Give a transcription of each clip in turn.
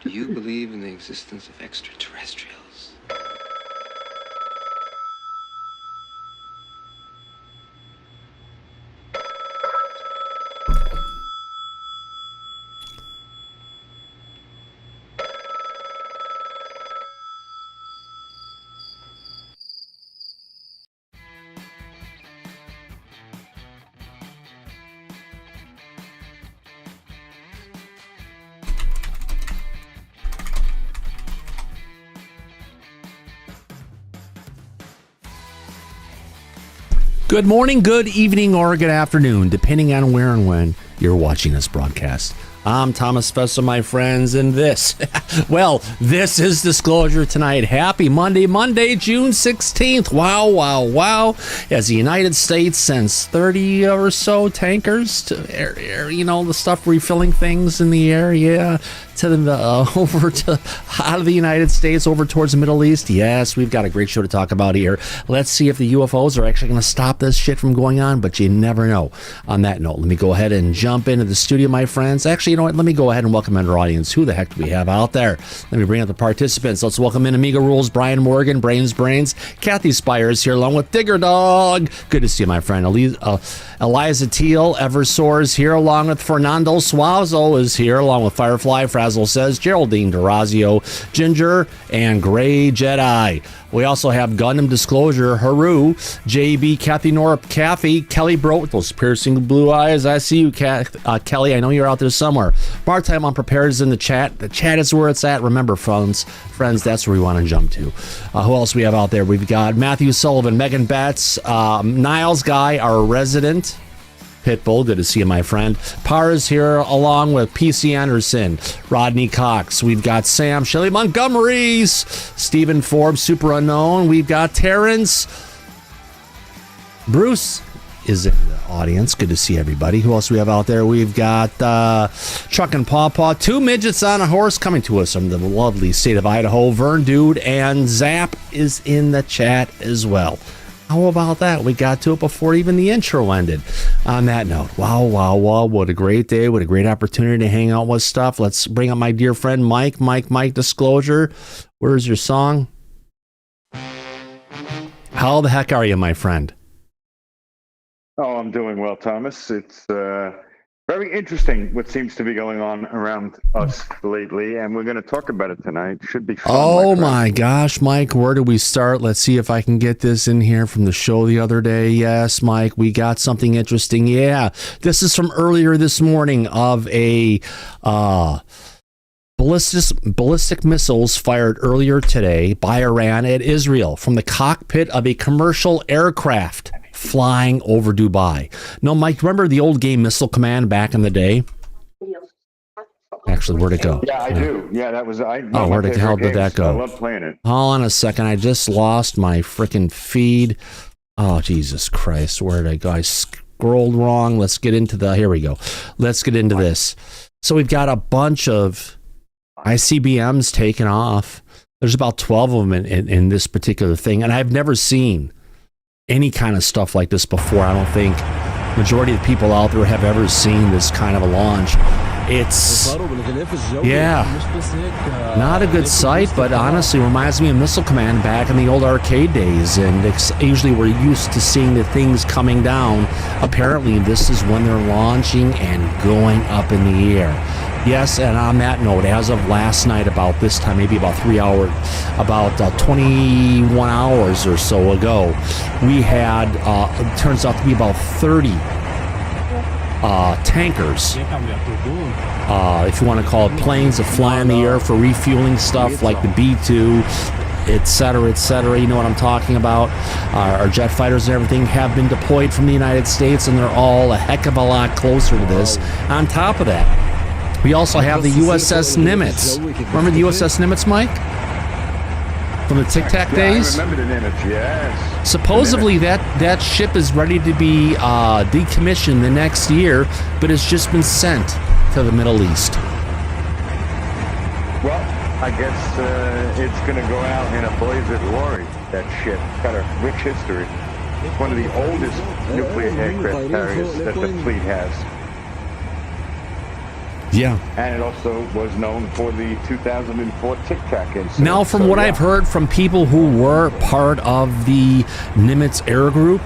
Do you believe in the existence of extraterrestrials? Good morning, good evening, or good afternoon, depending on where and when you're watching this broadcast. I'm Thomas Fessler, my friends, and this, well, this is Disclosure tonight. Happy Monday, June 16th. Wow, wow, wow. As the United States sends 30 or so tankers to air, you know, the stuff refilling things in the air, yeah, to the over to out of the United States over towards the Middle East. Yes, we've got a great show to talk about here. Let's see if the UFOs are actually going to stop this shit from going on, but you never know. On that note, let me go ahead and jump into the studio, my friends. Actually, you know what? Let me go ahead and welcome into our audience. Who the heck do we have out there? Let me bring up the participants. Let's welcome in Amiga Rules, Brian Morgan, Brains, Kathy Spires here along with Digger Dog. Good to see you, my friend. Eliza Teal, Eversource here along with Fernando Suazo is here along with Firefly, Frazzle Says, Geraldine Durazio, Ginger, and Gray Jedi. We also have Gundam Disclosure, Haru, JB, Kathy Norp, Kathy, Kelly Bro with those piercing blue eyes. I see you, Kelly. I know you're out there somewhere. Part-time unprepared is in the chat. The chat is where it's at. Remember, friends, that's where we want to jump to. Who else we have out there? We've got Matthew Sullivan, Megan Betts, Niles Guy, our resident Pitbull, good to see you, my friend. Par's here along with PC Anderson, Rodney Cox. We've got Sam, Shelley Montgomery's, Stephen Forbes, Super Unknown. We've got Terrence. Bruce is in the audience. Good to see everybody. Who else we have out there? We've got Chuck and Pawpaw, two midgets on a horse coming to us from the lovely state of Idaho. Vern Dude and Zap is in the chat as well. How about that? We got to it before even the intro ended. On that note, wow, what a great day. What a great opportunity to hang out with stuff. Let's bring up my dear friend Mike Disclosure. Where's your song? How the heck are you, my friend? Oh, I'm doing well, Thomas. It's very interesting what seems to be going on around us lately, and we're going to talk about it tonight. Should be fun. Oh my gosh, Mike, where do we start? Let's see if I can get this in here from the show the other day. Yes, Mike, we got something interesting. Yeah, this is from earlier this morning of a ballistic missiles fired earlier today by Iran at Israel from the cockpit of a commercial aircraft flying over Dubai. No, Mike, remember the old game Missile Command back in the day? Actually, where'd it go? Yeah, I do. Yeah, that was... where the hell did that go? I love playing it. Hold on a second. I just lost my freaking feed. Oh, Jesus Christ. Where did I go? I scrolled wrong. Let's get into the... Here we go. Let's get into this. So we've got a bunch of ICBMs taken off. There's about 12 of them in this particular thing, and I've never seen any kind of stuff like this before. I don't think majority of the people out there have ever seen this kind of a launch. It's, yeah, not a good sight, but honestly reminds me of Missile Command back in the old arcade days, and usually we're used to seeing the things coming down. Apparently this is when they're launching and going up in the air. Yes, and on that note, as of last night about this time, maybe about 21 hours or so ago, we had, it turns out to be about 30 tankers, if you want to call it planes that fly in the air for refueling stuff like the B-2, et cetera, you know what I'm talking about. Our jet fighters and everything have been deployed from the United States, and they're all a heck of a lot closer to this. On top of that, we also have the USS Nimitz. Remember the USS Nimitz, Mike? From the Tic Tac days? I remember the Nimitz, yes. Supposedly that ship is ready to be decommissioned the next year, but it's just been sent to the Middle East. Well, I guess it's going to go out in a blaze of glory, that ship. Got a rich history. It's one of the oldest nuclear aircraft carriers that the fleet has. Yeah. And it also was known for the 2004 Tic Tac incident. Now, from what I've heard from people who were part of the Nimitz Air Group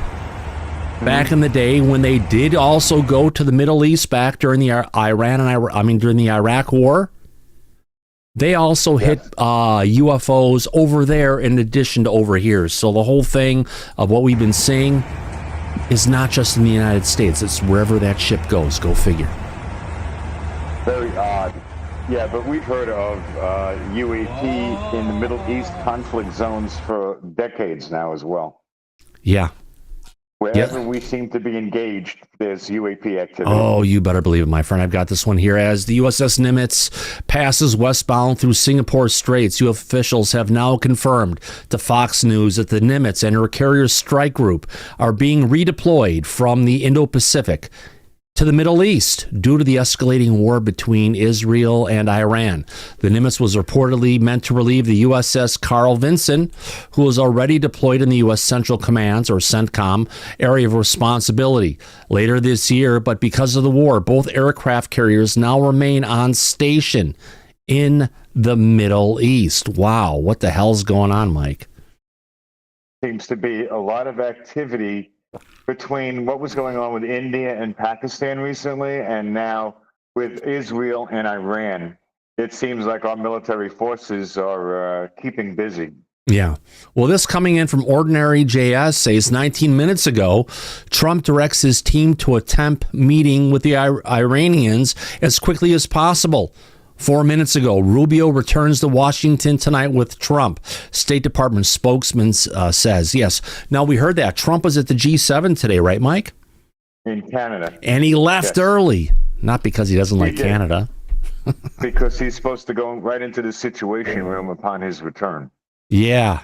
back in the day, when they did also go to the Middle East back during the during the Iraq War, they also hit UFOs over there in addition to over here. So the whole thing of what we've been seeing is not just in the United States. It's wherever that ship goes. Go figure. Very odd. Yeah, but we've heard of UAP in the Middle East conflict zones for decades now as well. Yeah. Wherever we seem to be engaged, there's UAP activity. Oh, you better believe it, my friend. I've got this one here. As the USS Nimitz passes westbound through Singapore Straits, U.S. officials have now confirmed to Fox News that the Nimitz and her carrier strike group are being redeployed from the Indo-Pacific to the Middle East due to the escalating war between Israel and Iran. The Nimitz was reportedly meant to relieve the USS Carl Vinson, who was already deployed in the U.S. Central Command's, or CENTCOM, area of responsibility later this year, but because of the war, both aircraft carriers now remain on station in the Middle East. Wow, what the hell's going on, Mike? Seems to be a lot of activity between what was going on with India and Pakistan recently, and now with Israel and Iran. It seems like our military forces are keeping busy. Yeah. Well, this coming in from Ordinary JS says 19 minutes ago, Trump directs his team to attempt meeting with the Iranians as quickly as possible. 4 minutes ago, Rubio returns to Washington tonight with Trump. State Department spokesman says, yes. Now, we heard that. Trump was at the G7 today, right, Mike? In Canada. And he left early. Not because he doesn't like Canada. Because he's supposed to go right into the Situation Room upon his return. Yeah.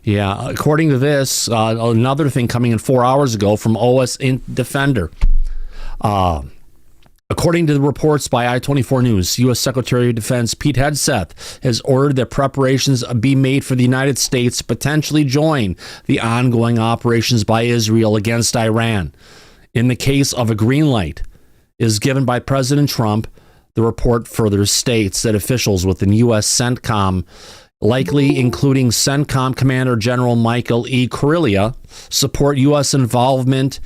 Yeah. According to this, another thing coming in 4 hours ago from OS Defender. According to the reports by I-24 News, U.S. Secretary of Defense Pete Hegseth has ordered that preparations be made for the United States to potentially join the ongoing operations by Israel against Iran. In the case of a green light is given by President Trump, the report further states that officials within U.S. CENTCOM, likely including CENTCOM Commander General Michael E. Kurilia, support U.S. involvement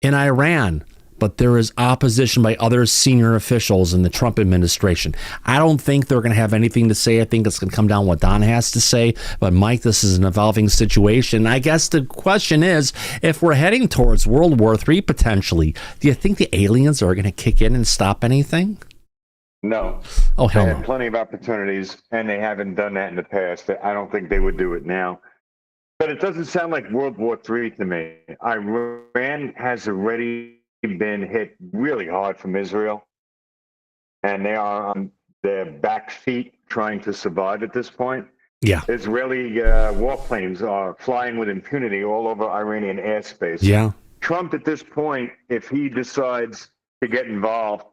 in Iran. But there is opposition by other senior officials in the Trump administration. I don't think they're going to have anything to say. I think it's going to come down to what Don has to say. But, Mike, this is an evolving situation. I guess the question is, if we're heading towards World War III potentially, do you think the aliens are going to kick in and stop anything? No. Oh, hell They no. had plenty of opportunities, and they haven't done that in the past. I don't think they would do it now. But it doesn't sound like World War III to me. Iran has already been hit really hard from Israel, and they are on their back feet trying to survive at this point. Yeah. Israeli warplanes are flying with impunity all over Iranian airspace. Yeah. Trump, at this point, if he decides to get involved,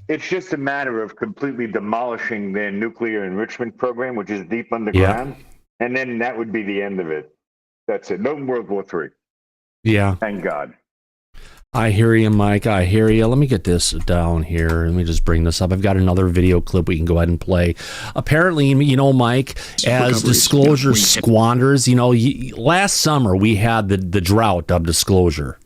it's just a matter of completely demolishing their nuclear enrichment program, which is deep underground, and then that would be the end of it. That's it. No World War III. Yeah. Thank God. I hear you, Mike. I hear you. Let me get this down here. Let me just bring this up. I've got another video clip we can go ahead and play. Apparently, Mike, as Disclosure squanders, last summer we had the drought of Disclosure.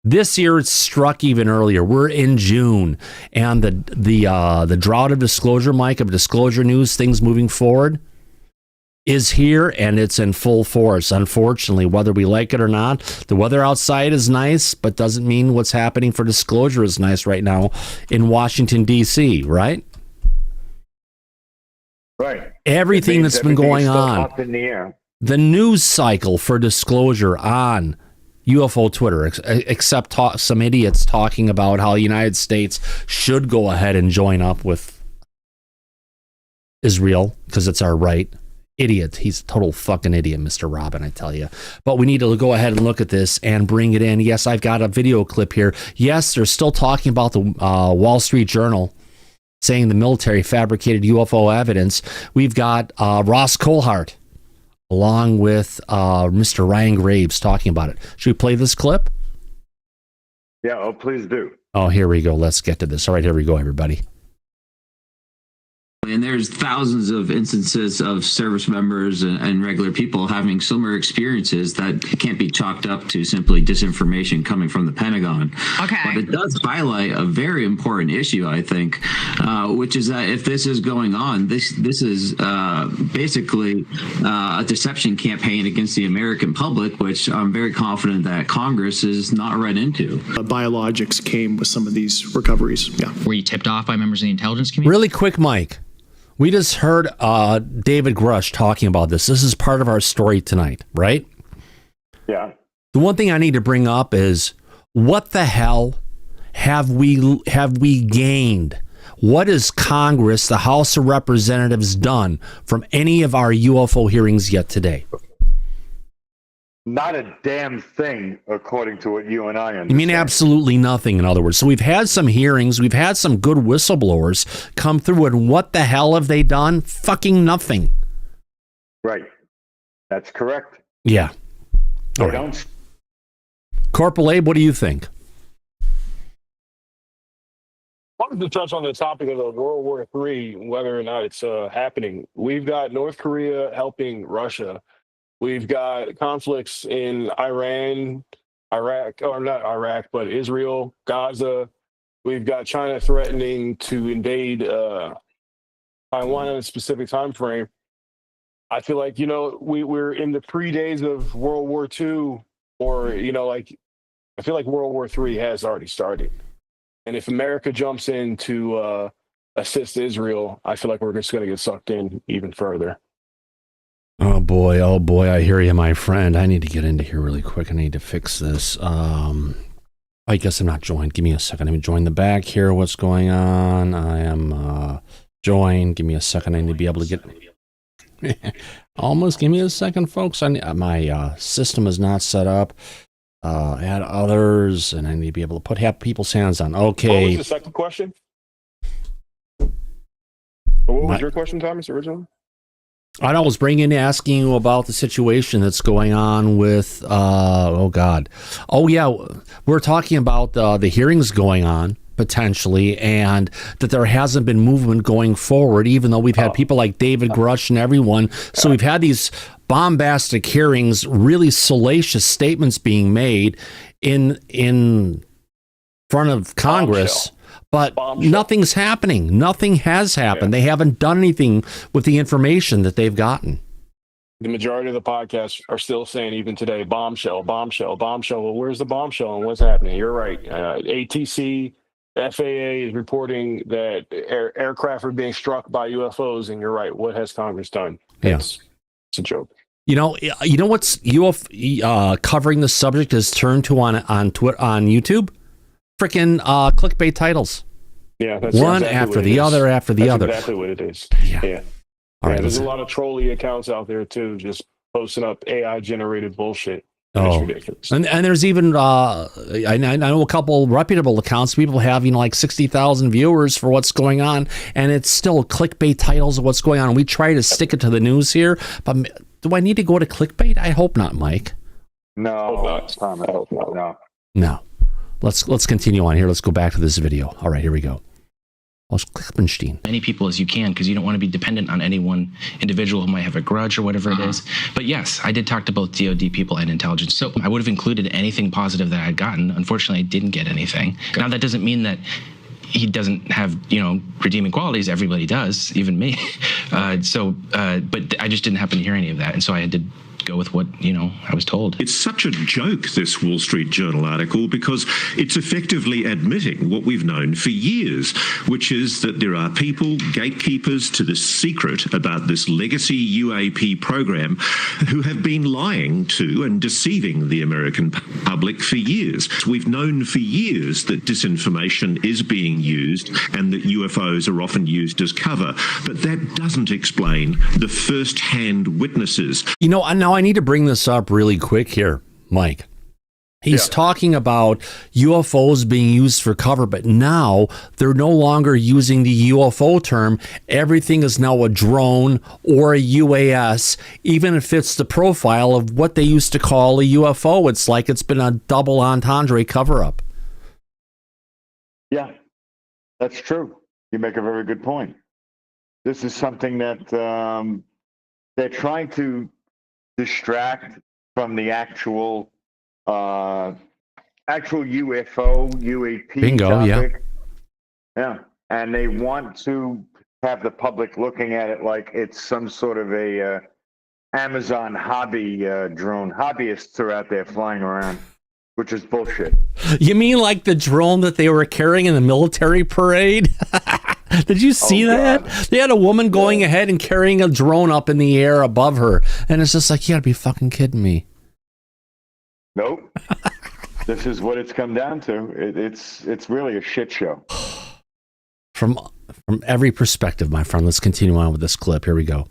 This year it struck even earlier. We're in June, and the drought of Disclosure, Mike, of Disclosure News, things moving forward, is here, and it's in full force. Unfortunately, whether we like it or not, the weather outside is nice, but doesn't mean what's happening for Disclosure is nice right now in Washington, D.C., right? Right. Everything that's been going on. Up in the air. The news cycle for Disclosure on UFO Twitter, except some idiots talking about how the United States should go ahead and join up with Israel because it's our right. Idiot. He's a total fucking idiot, Mr. Robin, I tell you. But we need to go ahead and look at this and bring it in. Yes, I've got a video clip here. Yes, they're still talking about the Wall Street Journal saying the military fabricated UFO evidence. We've got Ross Coulthart along with Mr. Ryan Graves talking about it. Should we play this clip? Yeah, please do. Oh, here we go. Let's get to this. All right, here we go, everybody. And there's thousands of instances of service members and regular people having similar experiences that can't be chalked up to simply disinformation coming from the Pentagon. Okay. But it does highlight a very important issue, I think, which is that if this is going on, this is basically a deception campaign against the American public, which I'm very confident that Congress is not read into. Biologics came with some of these recoveries. Yeah. Were you tipped off by members of the intelligence community? Really quick, Mike. We just heard David Grush talking about this. This is part of our story tonight, right? Yeah. The one thing I need to bring up is what the hell have we gained? What has Congress, the House of Representatives, done from any of our UFO hearings yet today? Not a damn thing, according to what you and I understand. I mean, absolutely nothing, in other words. So we've had some hearings. We've had some good whistleblowers come through, and what the hell have they done? Fucking nothing. Right. That's correct. Yeah. They All right. don't. Corporal Abe, what do you think? I wanted to touch on the topic of the World War III, whether or not it's happening. We've got North Korea helping Russia. We've got conflicts in Iran, Iraq, or not Iraq, but Israel, Gaza. We've got China threatening to invade Taiwan in a specific time frame. I feel like, we're in the pre-days of World War II, or, I feel like World War III has already started. And if America jumps in to assist Israel, I feel like we're just going to get sucked in even further. Oh boy, I hear you, my friend. I need to get into here really quick. I need to fix this. I guess I'm not joined. Give me a second. I'm join the back here. What's going on? I am joined. Give me a second. I need to be able to get... Almost. Give me a second, folks. My system is not set up. Add others, and I need to be able to have people's hands on. Okay. What was the second question? What was your question, Thomas, originally? I was asking you about the situation that's going on with, we're talking about the hearings going on, potentially, and that there hasn't been movement going forward, even though we've had people like David Grush and everyone. So we've had these bombastic hearings, really salacious statements being made in front of Congress. But nothing's happening. Nothing has happened. They haven't done anything with the information that they've gotten. The majority of the podcasts are still saying, even today, bombshell, bombshell, bombshell. Well, where's the bombshell and what's happening? You're right. ATC, FAA is reporting that aircraft are being struck by UFOs, and you're right. What has Congress done? Yes, it's a joke. You know what's covering the subject has turned to on Twitter, on YouTube? Freaking clickbait titles. Yeah, that's one exactly after the other after the other. Exactly what it is. Yeah. All right. There's a lot of trolly accounts out there too, just posting up AI generated bullshit. Oh, it's ridiculous. And there's even I know a couple reputable accounts. People have 60,000 viewers for what's going on, and it's still clickbait titles of what's going on. We try to stick it to the news here, but do I need to go to clickbait? I hope not, Mike. No, No. Let's continue on here. Let's go back to this video. All right, here we go. Many people as you can, because you don't want to be dependent on any one individual who might have a grudge or whatever it is. But yes, I did talk to both DOD people and intelligence. So I would have included anything positive that I had gotten. Unfortunately, I didn't get anything. Now, that doesn't mean that he doesn't have, redeeming qualities. Everybody does, even me. But I just didn't happen to hear any of that. And so I had to go with what, I was told. It's such a joke, this Wall Street Journal article, because it's effectively admitting what we've known for years, which is that there are people, gatekeepers to this secret about this legacy UAP program, who have been lying to and deceiving the American public for years. We've known for years that disinformation is being used and that UFOs are often used as cover, but that doesn't explain the first-hand witnesses. Now I need to bring this up really quick here, Mike. He's talking about UFOs being used for cover, but now they're no longer using the UFO term. Everything is now a drone or a UAS, even if it's the profile of what they used to call a UFO. It's like it's been a double entendre cover-up. That's true. You make a very good point. This is something that they're trying to distract from the actual UFO, UAP Bingo, topic. Yeah. And they want to have the public looking at it like it's some sort of a Amazon hobby drone. Hobbyists are out there flying around, which is bullshit. You mean like the drone that they were carrying in the military parade? Did you see that? God. They had a woman going ahead and carrying a drone up in the air above her. And it's just like, you gotta be fucking kidding me. Nope. This is what it's come down to. It's really a shit show. From every perspective, my friend. Let's continue on with this clip. Here we go.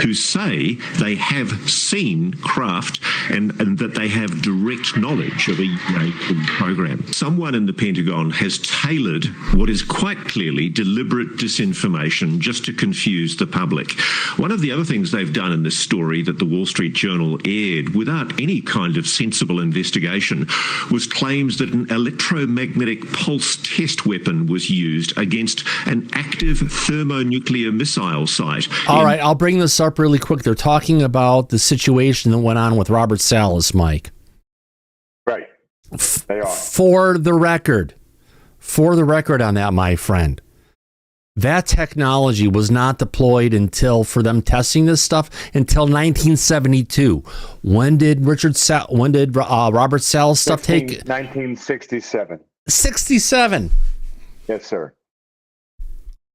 Who say they have seen craft and that they have direct knowledge of a UFO program. Someone in the Pentagon has tailored what is quite clearly deliberate disinformation just to confuse the public. One of the other things they've done in this story that the Wall Street Journal aired without any kind of sensible investigation was claims that an electromagnetic pulse test weapon was used against an active thermonuclear missile site. All right, I'll bring this up really quick. They're talking about the situation that went on with Robert Salas, Mike. Right. They are. For the record on that, my friend, that technology was not deployed for them testing this stuff until 1972. When did Robert Salas stuff take? 1967. 67. Yes, sir.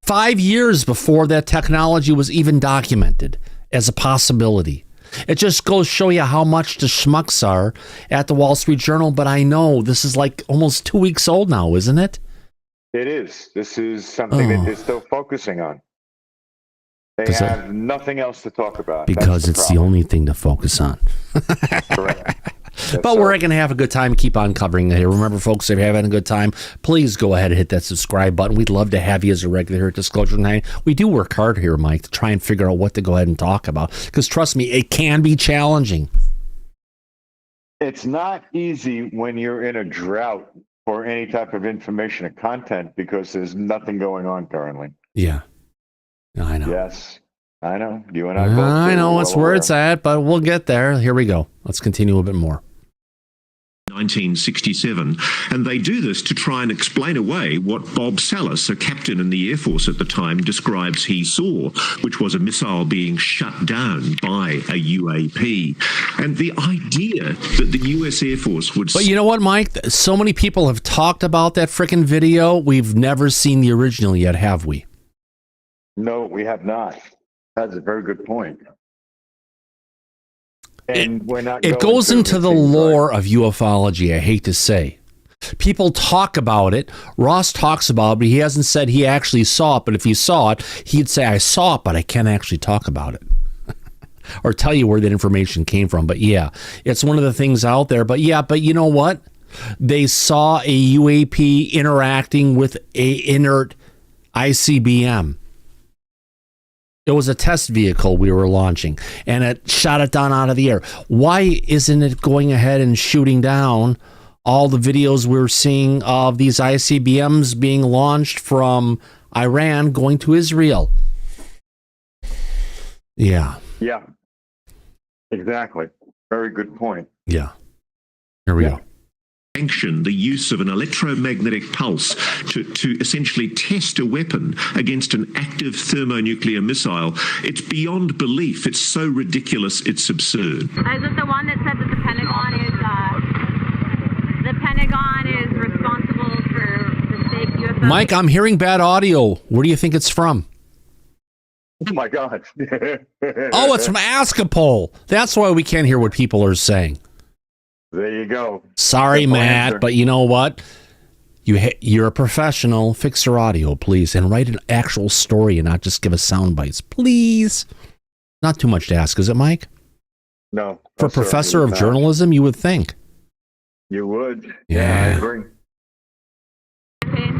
5 years before that technology was even documented as a possibility. It just goes to show you how much the schmucks are at the Wall Street Journal. But I know this is like almost 2 weeks old now, isn't it? It is. This is something that they're still focusing on. They have nothing else to talk about. Because it's the only thing to focus on. Correct. Yes, but we're going to have a good time, keep on covering it here. Remember, folks, if you're having a good time, please go ahead and hit that subscribe button. We'd love to have you as a regular here at Disclosure 9. We do work hard here, Mike, to try and figure out what to go ahead and talk about. Because trust me, it can be challenging. It's not easy when you're in a drought for any type of information or content because there's nothing going on currently. Yeah. I know. Yes. I know. You and I both. I know well what's where it's at, but we'll get there. Here we go. Let's continue a bit more. 1967, and they do this to try and explain away what Bob Salas, a captain in the Air Force at the time, describes he saw, which was a missile being shut down by a UAP. And the idea that the U.S. Air Force would... But you know what, Mike? So many people have talked about that frickin' video. We've never seen the original yet, have we? No, we have not. That's a very good point. And we're not. It goes into the lore of ufology, I hate to say. People talk about it. Ross talks about it, but he hasn't said he actually saw it. But if he saw it, he'd say, I saw it, but I can't actually talk about it. Or tell you where that information came from. But yeah, it's one of the things out there. But yeah, but you know what? They saw a UAP interacting with a inert ICBM. It was a test vehicle we were launching, and it shot it down out of the air. Why isn't it going ahead and shooting down all the videos we're seeing of these ICBMs being launched from Iran going to Israel? Yeah. Yeah. Exactly. Very good point. Yeah. Here we go. Sanction the use of an electromagnetic pulse to essentially test a weapon against an active thermonuclear missile. It's beyond belief. It's so ridiculous, it's absurd. Is it the one that said that the Pentagon is responsible for the fake UFO? Mike, I'm hearing bad audio. Where do you think it's from? Oh, my God. Oh, it's from Askapol. That's why we can't hear what people are saying. There you go. Sorry, Simple Matt, answer. but you know what? You're a professional. Fix your audio, please, and write an actual story and not just give us sound bites, please. Not too much to ask, is it, Mike? No. For a professor of journalism, you would think. You would. Yeah. I agree.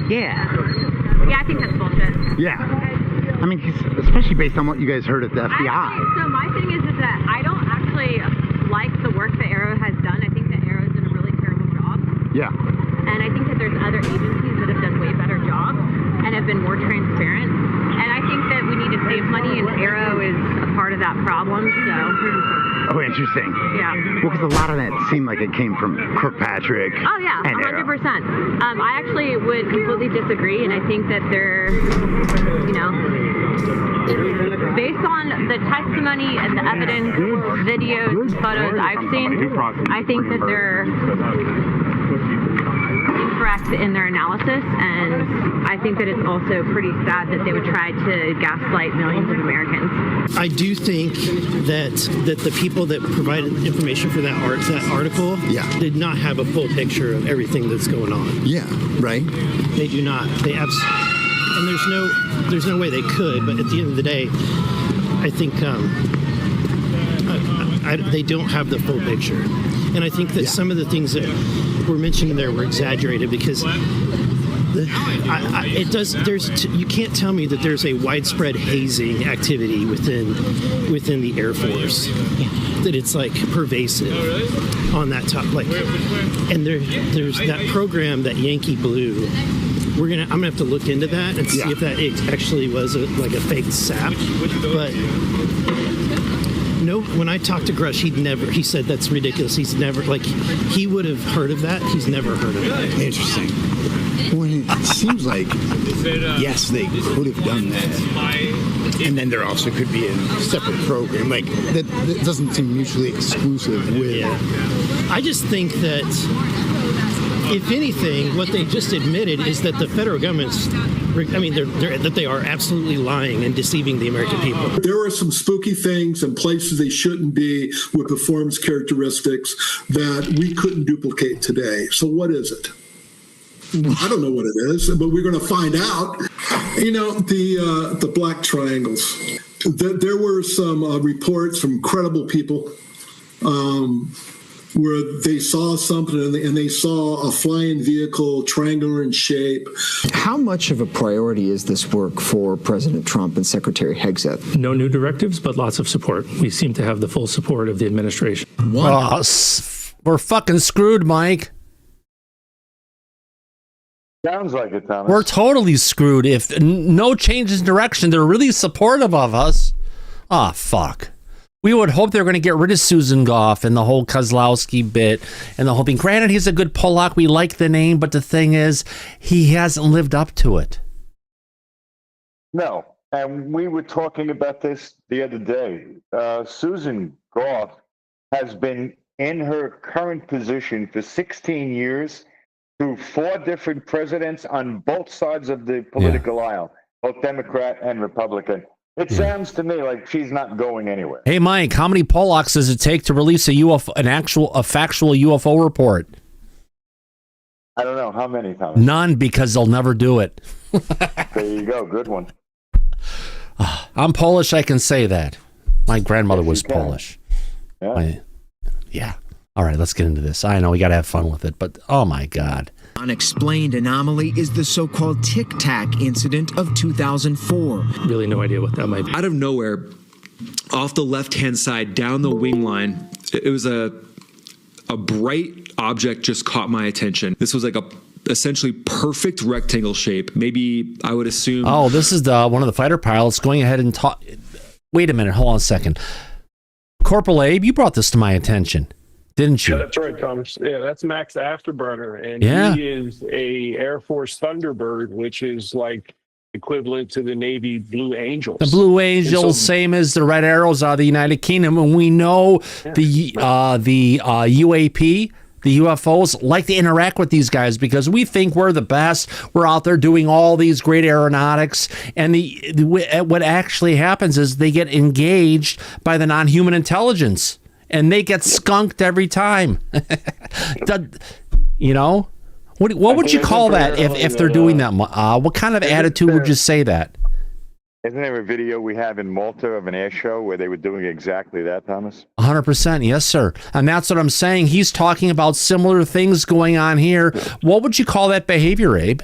Yeah, I think that's bullshit. Yeah. I mean, especially based on what you guys heard at the FBI. Actually, so my thing is that I don't actually like the work that Arrow has done. I think that Arrow's done a really terrible job. Yeah. And I think that there's other agencies that have done way better jobs. and have been more transparent. And I think that we need to save money, and Arrow is a part of that problem. So. Oh, interesting. Yeah. Well, because a lot of that seemed like it came from Kirkpatrick. Oh yeah, and 100%. Arrow. I actually would completely disagree, and I think that they're, based on the testimony and the evidence, videos, and photos I've seen, I think that they're incorrect in their analysis, and I think that it's also pretty sad that they would try to gaslight millions of Americans. I do think that the people that provided information for that article did not have a full picture of everything that's going on. Yeah, right. They do not. And there's no way they could. But at the end of the day, I think they don't have the full picture. And I think that some of the things that were mentioned there were exaggerated because you can't tell me that there's a widespread hazing activity within the Air Force, that it's like pervasive on that top, like, and there's that program that Yankee Blue. I'm gonna have to look into that and see if that actually was a fake sap, but. No, when I talked to Grush, he said that's ridiculous. He's never, he would have heard of that. He's never heard of that. Interesting. Well, it seems like, yes, they could have done that. And then there also could be a separate program. Like, that doesn't seem mutually exclusive with. Yeah. I just think that, if anything, what they just admitted is that the federal government's, that they are absolutely lying and deceiving the American people. There are some spooky things and places they shouldn't be with performance characteristics that we couldn't duplicate today. So what is it? I don't know what it is, but we're going to find out. The black triangles. There were some reports from credible people where they saw something and they saw a flying vehicle, triangular in shape. How much of a priority is this work for President Trump and Secretary Hegseth? No new directives, but lots of support. We seem to have the full support of the administration. We're fucking screwed, Mike. Sounds like it, Thomas. We're totally screwed. If no changes in direction, they're really supportive of us. Ah, fuck. We would hope they're going to get rid of Susan Goff and the whole Kozlowski bit and the whole thing. Granted, he's a good Polak. We like the name, but the thing is, he hasn't lived up to it. No. And we were talking about this the other day. Susan Goff has been in her current position for 16 years through 4 different presidents on both sides of the political aisle, both Democrat and Republican. It sounds to me like she's not going anywhere. Hey, Mike, how many Polacks does it take to release a factual UFO report? I don't know. How many, Thomas? None, because they'll never do it. There you go. Good one. I'm Polish. I can say that. My grandmother was Polish. Yeah. All right, let's get into this. I know we got to have fun with it, but oh my God. Unexplained anomaly is the so-called Tic Tac incident of 2004. Really no idea what that might be. Out of nowhere, off the left-hand side, down the wing line, it was a bright object just caught my attention. This was like a essentially perfect rectangle shape. Maybe I would assume. Oh, this is one of the fighter pilots going ahead and talk. Wait a minute. Hold on a second. Corporal Abe, you brought this to my attention, didn't you? Yeah, that's right, Thomas. Yeah, that's Max Afterburner, and he is a Air Force Thunderbird, which is like equivalent to the Navy Blue Angels. The Blue Angels, same as the Red Arrows out of the United Kingdom, and we know the UAP, the UFOs, like to interact with these guys because we think we're the best. We're out there doing all these great aeronautics, and what actually happens is they get engaged by the non-human intelligence. And they get skunked every time. You know? What would you call that if they're doing that? What kind of attitude would you say that? Isn't there a video we have in Malta of an air show where they were doing exactly that, Thomas? 100%. Yes, sir. And that's what I'm saying. He's talking about similar things going on here. What would you call that behavior, Abe?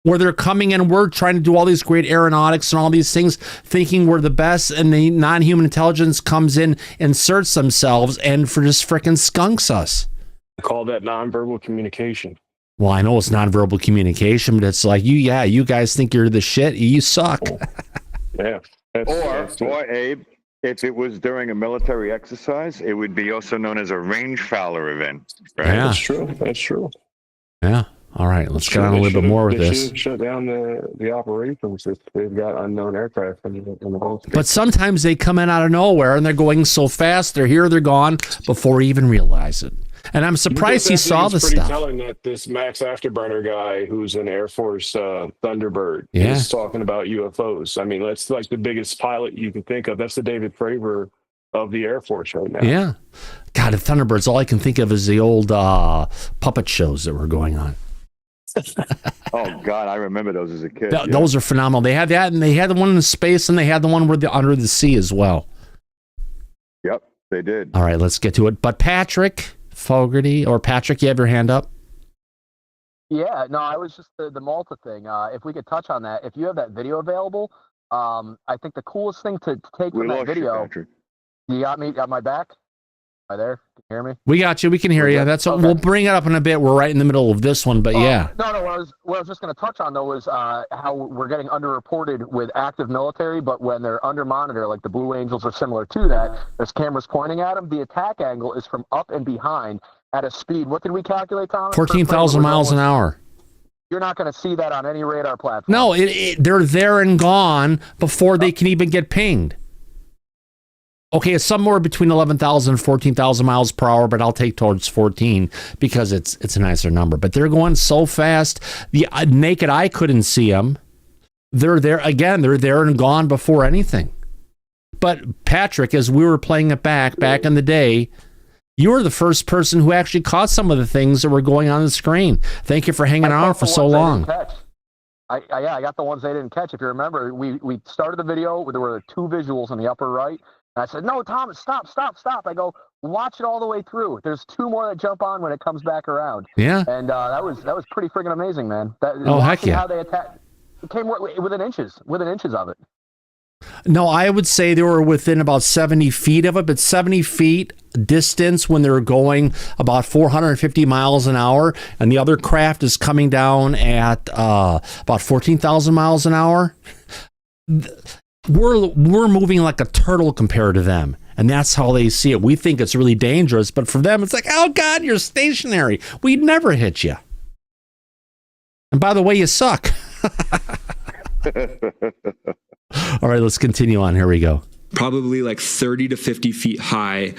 Where they're coming in, we're trying to do all these great aeronautics and all these things, thinking we're the best, and the non-human intelligence comes in, inserts themselves, and just frickin' skunks us. I call that nonverbal communication. Well, I know it's nonverbal communication, but it's like you guys think you're the shit. You suck. Yeah. Or Abe, if it was during a military exercise, it would be also known as a range fowler event, right? Yeah. That's true. That's true. Yeah. All right, let's get on a little bit more with this. They shut down the operations if they've got unknown aircraft in the whole. But sometimes they come in out of nowhere and they're going so fast, they're here, they're gone before you even realize it. And I'm surprised he saw the stuff. It's pretty telling that this Max Afterburner guy, who's an Air Force Thunderbird, is talking about UFOs. I mean, that's like the biggest pilot you can think of. That's the David Fravor of the Air Force right now. Yeah. God, the Thunderbirds, all I can think of is the old puppet shows that were going on. Oh God, I remember those as a kid. Those are phenomenal. They had that, and they had the one in space, and they had the one where under the sea as well. Yep, they did. All right, let's get to it. But Patrick Fogarty, or Patrick, you have your hand up? Yeah, no, I was just the Malta thing. If we could touch on that, if you have that video available, I think the coolest thing to take from that video. You got me? Got my back? Am I there? Can you hear me? We got you. We can hear you. That's okay. We'll bring it up in a bit. We're right in the middle of this one, but yeah. No. What I was just going to touch on though is how we're getting underreported with active military, but when they're under monitor, like the Blue Angels are similar to that. There's cameras pointing at them. The attack angle is from up and behind at a speed. What did we calculate, Tom? 14,000 miles an hour. You're not going to see that on any radar platform. No, they're there and gone before they can even get pinged. Okay, it's somewhere between 11,000 and 14,000 miles per hour, but I'll take towards 14 because it's a nicer number. But they're going so fast, the naked eye couldn't see them. They're there again. They're there and gone before anything. But Patrick, as we were playing it back in the day, you were the first person who actually caught some of the things that were going on the screen. Thank you for hanging on for so long. I got the ones they didn't catch. If you remember, we started the video. There were two visuals in the upper right. And I said, no, Thomas, stop. I go, watch it all the way through. There's two more that jump on when it comes back around. Yeah. And that was pretty freaking amazing, man. Heck yeah. How they attacked. It came within inches of it. No, I would say they were within about 70 feet of it, but 70 feet distance when they're going about 450 miles an hour, and the other craft is coming down at about 14,000 miles an hour. We're moving like a turtle compared to them, and that's how they see it. We think it's really dangerous, but for them, it's like, oh God, you're stationary. We'd never hit you. And by the way, you suck. All right, let's continue on. Here we go. Probably like 30 to 50 feet high.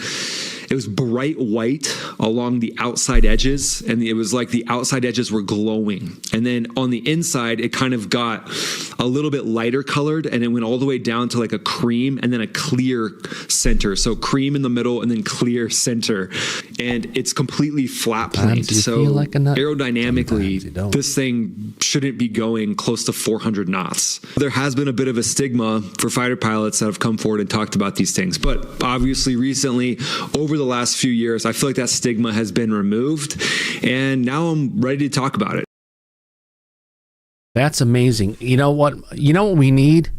It was bright white along the outside edges, and it was like the outside edges were glowing. And then on the inside, it kind of got a little bit lighter colored, and it went all the way down to like a cream and then a clear center. So cream in the middle and then clear center. And it's completely flat planed. So like aerodynamically, this thing shouldn't be going close to 400 knots. There has been a bit of a stigma for fighter pilots that have come forward and talked about these things. But obviously recently, over the last few years, I feel like that stigma has been removed, and now I'm ready to talk about it. That's amazing. You know what we need,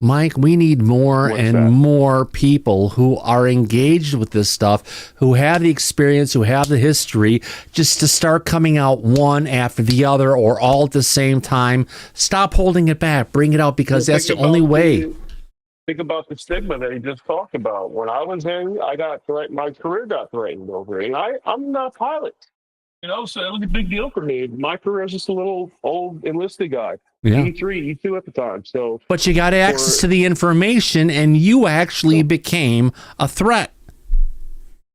Mike? We need more more people who are engaged with this stuff, who have the experience, who have the history, just to start coming out one after the other or all at the same time. Stop holding it back. Bring it out, because that's the only way. Think about the stigma that he just talked about. When I was in, I got threatened. My career got threatened over it, and I'm not a pilot. So it was a big deal for me. My career was just a little old enlisted guy, E3, E2 at the time. So, but you got access to the information, and you actually became a threat.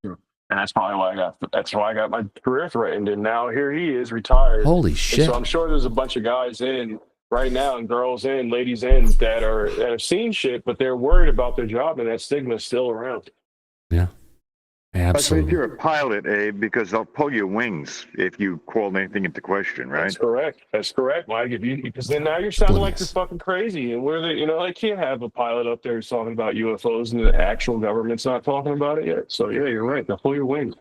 And that's probably why I got my career threatened. And now here he is, retired. Holy shit! And so I'm sure there's a bunch of guys in right now, and girls in, ladies in, that have seen shit, but they're worried about their job, and that stigma is still around. Yeah, absolutely. But if you're a pilot, Abe, because they'll pull your wings if you call anything into question, right? That's correct, Mike. Because then now you're sounding like you're fucking crazy, and I can't have a pilot up there who's talking about UFOs, and the actual government's not talking about it yet. So yeah, you're right. They'll pull your wings.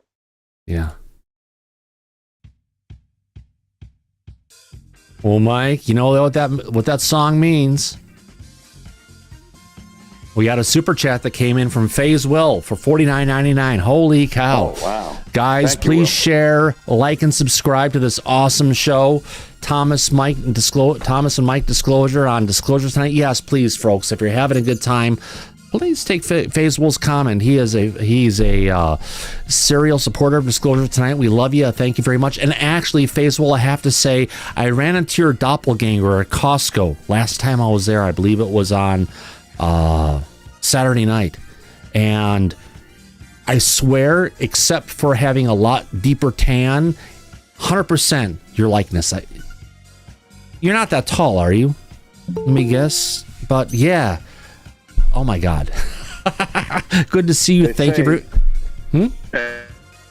Yeah. Well, Mike, you know what that song means? We got a super chat that came in from FaZe Will for $49.99. Holy cow. Oh, wow. Guys, Thank you, please Will. share, like, and subscribe to this awesome show. Thomas and Mike Disclosure on Disclosure tonight. Yes, please, folks, if you're having a good time, please take FaZe Will's comment. He's a serial supporter of Disclosure tonight. We love you. Thank you very much. And actually, FaZe Will, I have to say, I ran into your doppelganger at Costco last time I was there. I believe it was on Saturday night, and I swear, except for having a lot deeper tan, 100% your likeness. You're not that tall, are you? Let me guess. But yeah. Oh my God. Good to see you. Thank you for.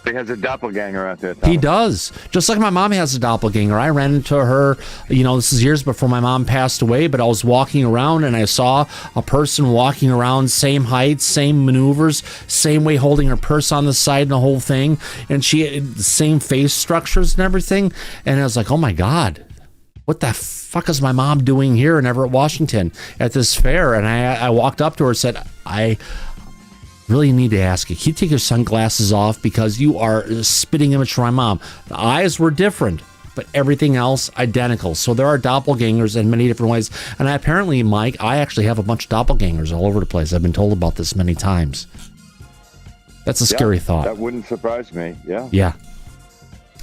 He has a doppelganger out there, Thomas. He does. Just like my mom has a doppelganger. I ran into her, this is years before my mom passed away, but I was walking around and I saw a person walking around, same height, same maneuvers, same way holding her purse on the side and the whole thing. And she had the same face structures and everything. And I was like, oh my God, what the fuck is my mom doing here in Everett, Washington at this fair? And I walked up to her and said, I really need to ask you, can you take your sunglasses off because you are a spitting image for my mom? The eyes were different, but everything else identical. So there are doppelgangers in many different ways. And apparently, Mike, I actually have a bunch of doppelgangers all over the place. I've been told about this many times. That's a scary thought. That wouldn't surprise me. Yeah. Yeah.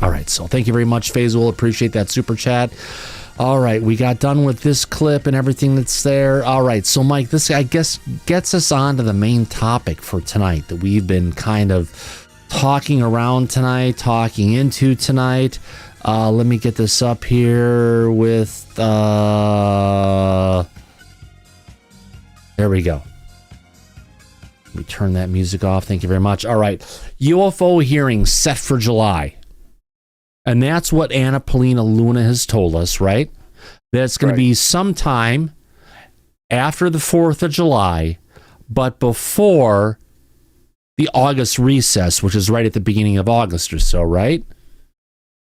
All right. So thank you very much, Faisal. Appreciate that super chat. All right, we got done with this clip and everything that's there. All right, so Mike, this, I guess, gets us on to the main topic for tonight that we've been kind of talking around tonight, talking into tonight. Let me get this up here with... there we go. Let me turn that music off. Thank you very much. All right, UFO hearing set for July. And that's what Anna Paulina Luna has told us, right? That it's going to be sometime after the 4th of July, but before the August recess, which is right at the beginning of August or so, right?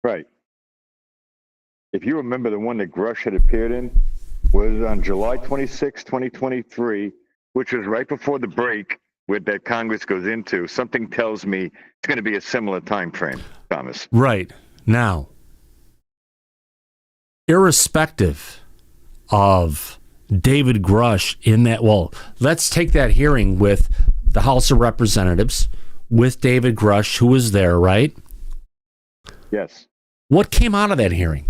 Right. If you remember, the one that Grush had appeared in was on July 26, 2023, which was right before the break that Congress goes into. Something tells me it's going to be a similar time frame, Thomas. Right. Now, irrespective of David Grush in that, well, let's take that hearing with the House of Representatives, with David Grush, who was there, right? Yes. What came out of that hearing?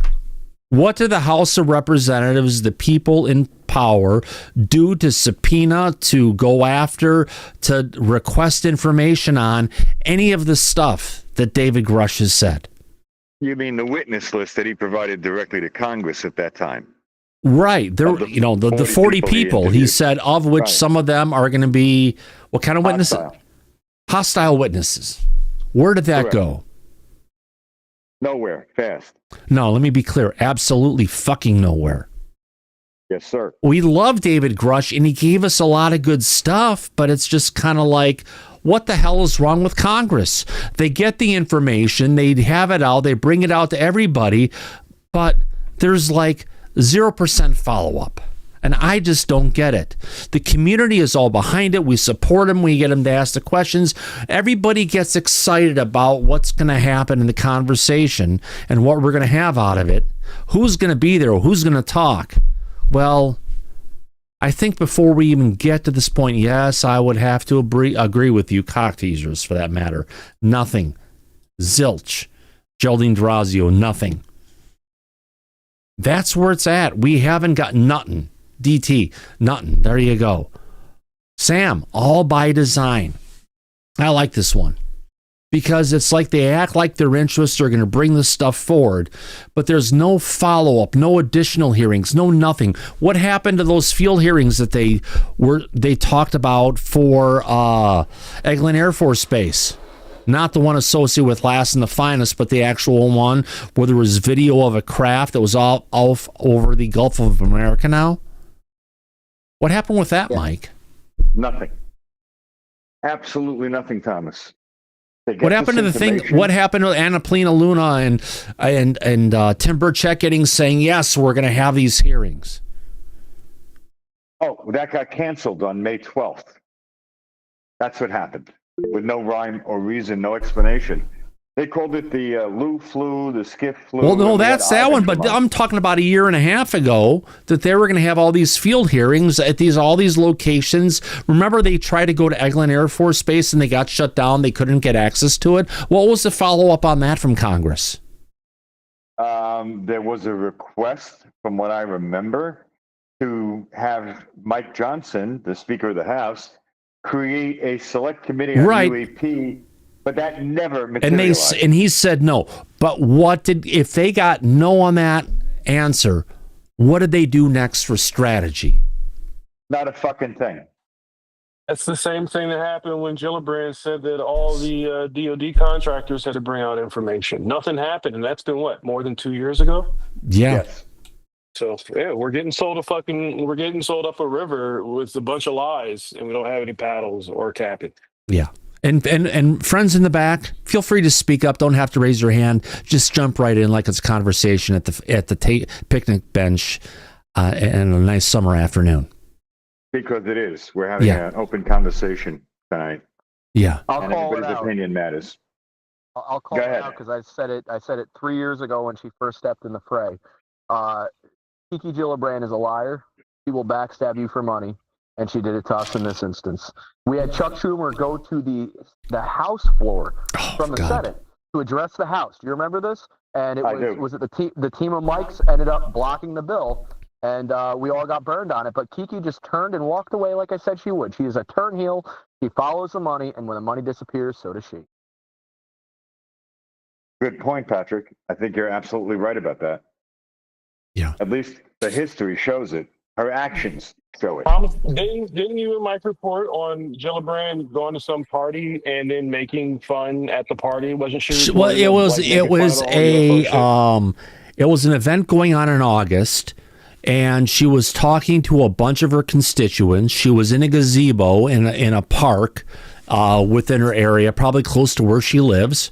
What did the House of Representatives, the people in power, do to subpoena, to go after, to request information on any of the stuff that David Grush has said? You mean the witness list that he provided directly to Congress at that time? Right. There, the 40 people he said, of which some of them are going to be, what kind of witnesses? Hostile witnesses. Where did that go? Nowhere. Fast. No, let me be clear. Absolutely fucking nowhere. Yes, sir. We love David Grush, and he gave us a lot of good stuff, but it's just kind of like, what the hell is wrong with Congress? They get the information, they have it out, they bring it out to everybody, but there's like 0% follow-up. And I just don't get it. The community is all behind it. We support them. We get them to ask the questions. Everybody gets excited about what's going to happen in the conversation and what we're going to have out of it. Who's going to be there? Who's going to talk? Well, I think before we even get to this point, yes, I would have to agree with you, cock teasers for that matter. Nothing. Zilch. Geraldine D'Orazio, nothing. That's where it's at. We haven't got nothing. DT, nothing. There you go. Sam, all by design. I like this one. Because it's like they act like their interests are going to bring this stuff forward, but there's no follow-up, no additional hearings, no nothing. What happened to those field hearings that they talked about for Eglin Air Force Base? Not the one associated with Last and the Finest, but the actual one where there was video of a craft that was all off over the Gulf of America now? What happened with that, Mike? Nothing. Absolutely nothing, Thomas. What happened to the thing? What happened to Anna Paulina Luna and Tim Burchett saying, yes, we're going to have these hearings? Oh, that got canceled on May 12th. That's what happened, with no rhyme or reason, no explanation. They called it the Lou flu, the Skiff flu. Well, no, that's that one. But I'm talking about a year and a half ago that they were going to have all these field hearings at all these locations. Remember, they tried to go to Eglin Air Force Base and they got shut down. They couldn't get access to it. What was the follow up on that from Congress? There was a request, from what I remember, to have Mike Johnson, the Speaker of the House, create a select committee on UAP. But that never materialized. And he said no. But if they got no on that answer, what did they do next for strategy? Not a fucking thing. That's the same thing that happened when Gillibrand said that all the DOD contractors had to bring out information. Nothing happened, and that's been more than 2 years ago? Yeah. Yes. So yeah, we're getting sold up a river with a bunch of lies, and we don't have any paddles or capping. Yeah. And friends in the back, feel free to speak up. Don't have to raise your hand. Just jump right in like it's a conversation at the picnic bench in a nice summer afternoon. Because it is. We're having an open conversation tonight. Yeah. I'll call it everybody's out. Opinion matters. I'll call it out because I said it 3 years ago when she first stepped in the fray. Kiki Gillibrand is a liar. She will backstab you for money. And she did it to us in this instance. We had Chuck Schumer go to the House floor from the Senate to address the House. Do you remember this? And it was it the team of Mikes ended up blocking the bill, and we all got burned on it. But Kiki just turned and walked away like I said she would. She is a turn heel. She follows the money, and when the money disappears, so does she. Good point, Patrick. I think you're absolutely right about that. Yeah. At least the history shows it. Her actions show it. Thomas, didn't you and Mike report on Gillibrand going to some party and then making fun at the party? Wasn't she? Well, it was an event going on in August, and she was talking to a bunch of her constituents. She was in a gazebo in a park within her area, probably close to where she lives.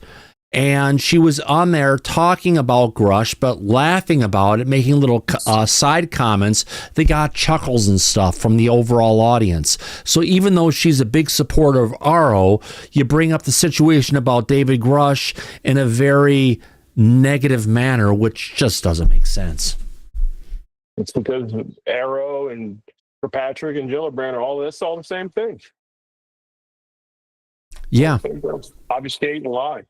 And she was on there talking about Grush, but laughing about it, making little side comments. They got chuckles and stuff from the overall audience. So even though she's a big supporter of RO, you bring up the situation about David Grush in a very negative manner, which just doesn't make sense. It's because Arrow and Patrick and Gillibrand are all the same thing. Yeah. Obfuscate and lie.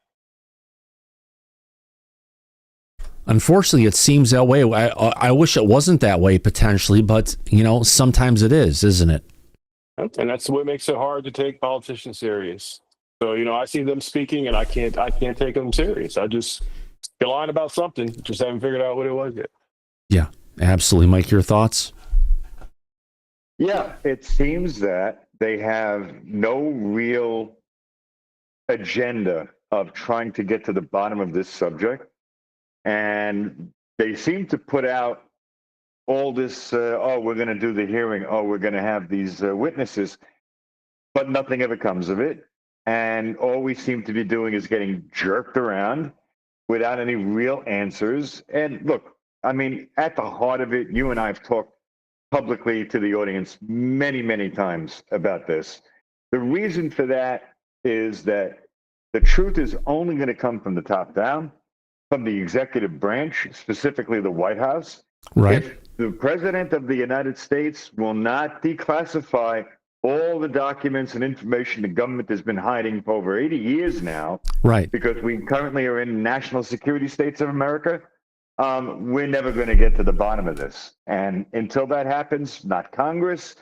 Unfortunately, it seems that way. I wish it wasn't that way potentially, but sometimes it is, isn't it? And that's what makes it hard to take politicians serious. So I see them speaking, and I can't take them serious. They're lying about something, just haven't figured out what it was yet. Yeah, absolutely. Mike, your thoughts? Yeah, it seems that they have no real agenda of trying to get to the bottom of this subject. And they seem to put out all this, we're going to do the hearing. We're going to have these witnesses. But nothing ever comes of it. And all we seem to be doing is getting jerked around without any real answers. And look, I mean, at the heart of it, you and I have talked publicly to the audience many, many times about this. The reason for that is that the truth is only going to come from the top down, from the executive branch, specifically the White House. Right. If the president of the United States will not declassify all the documents and information the government has been hiding for over 80 years now, right? Because we currently are in national security states of America, we're never going to get to the bottom of this. And until that happens, not Congress,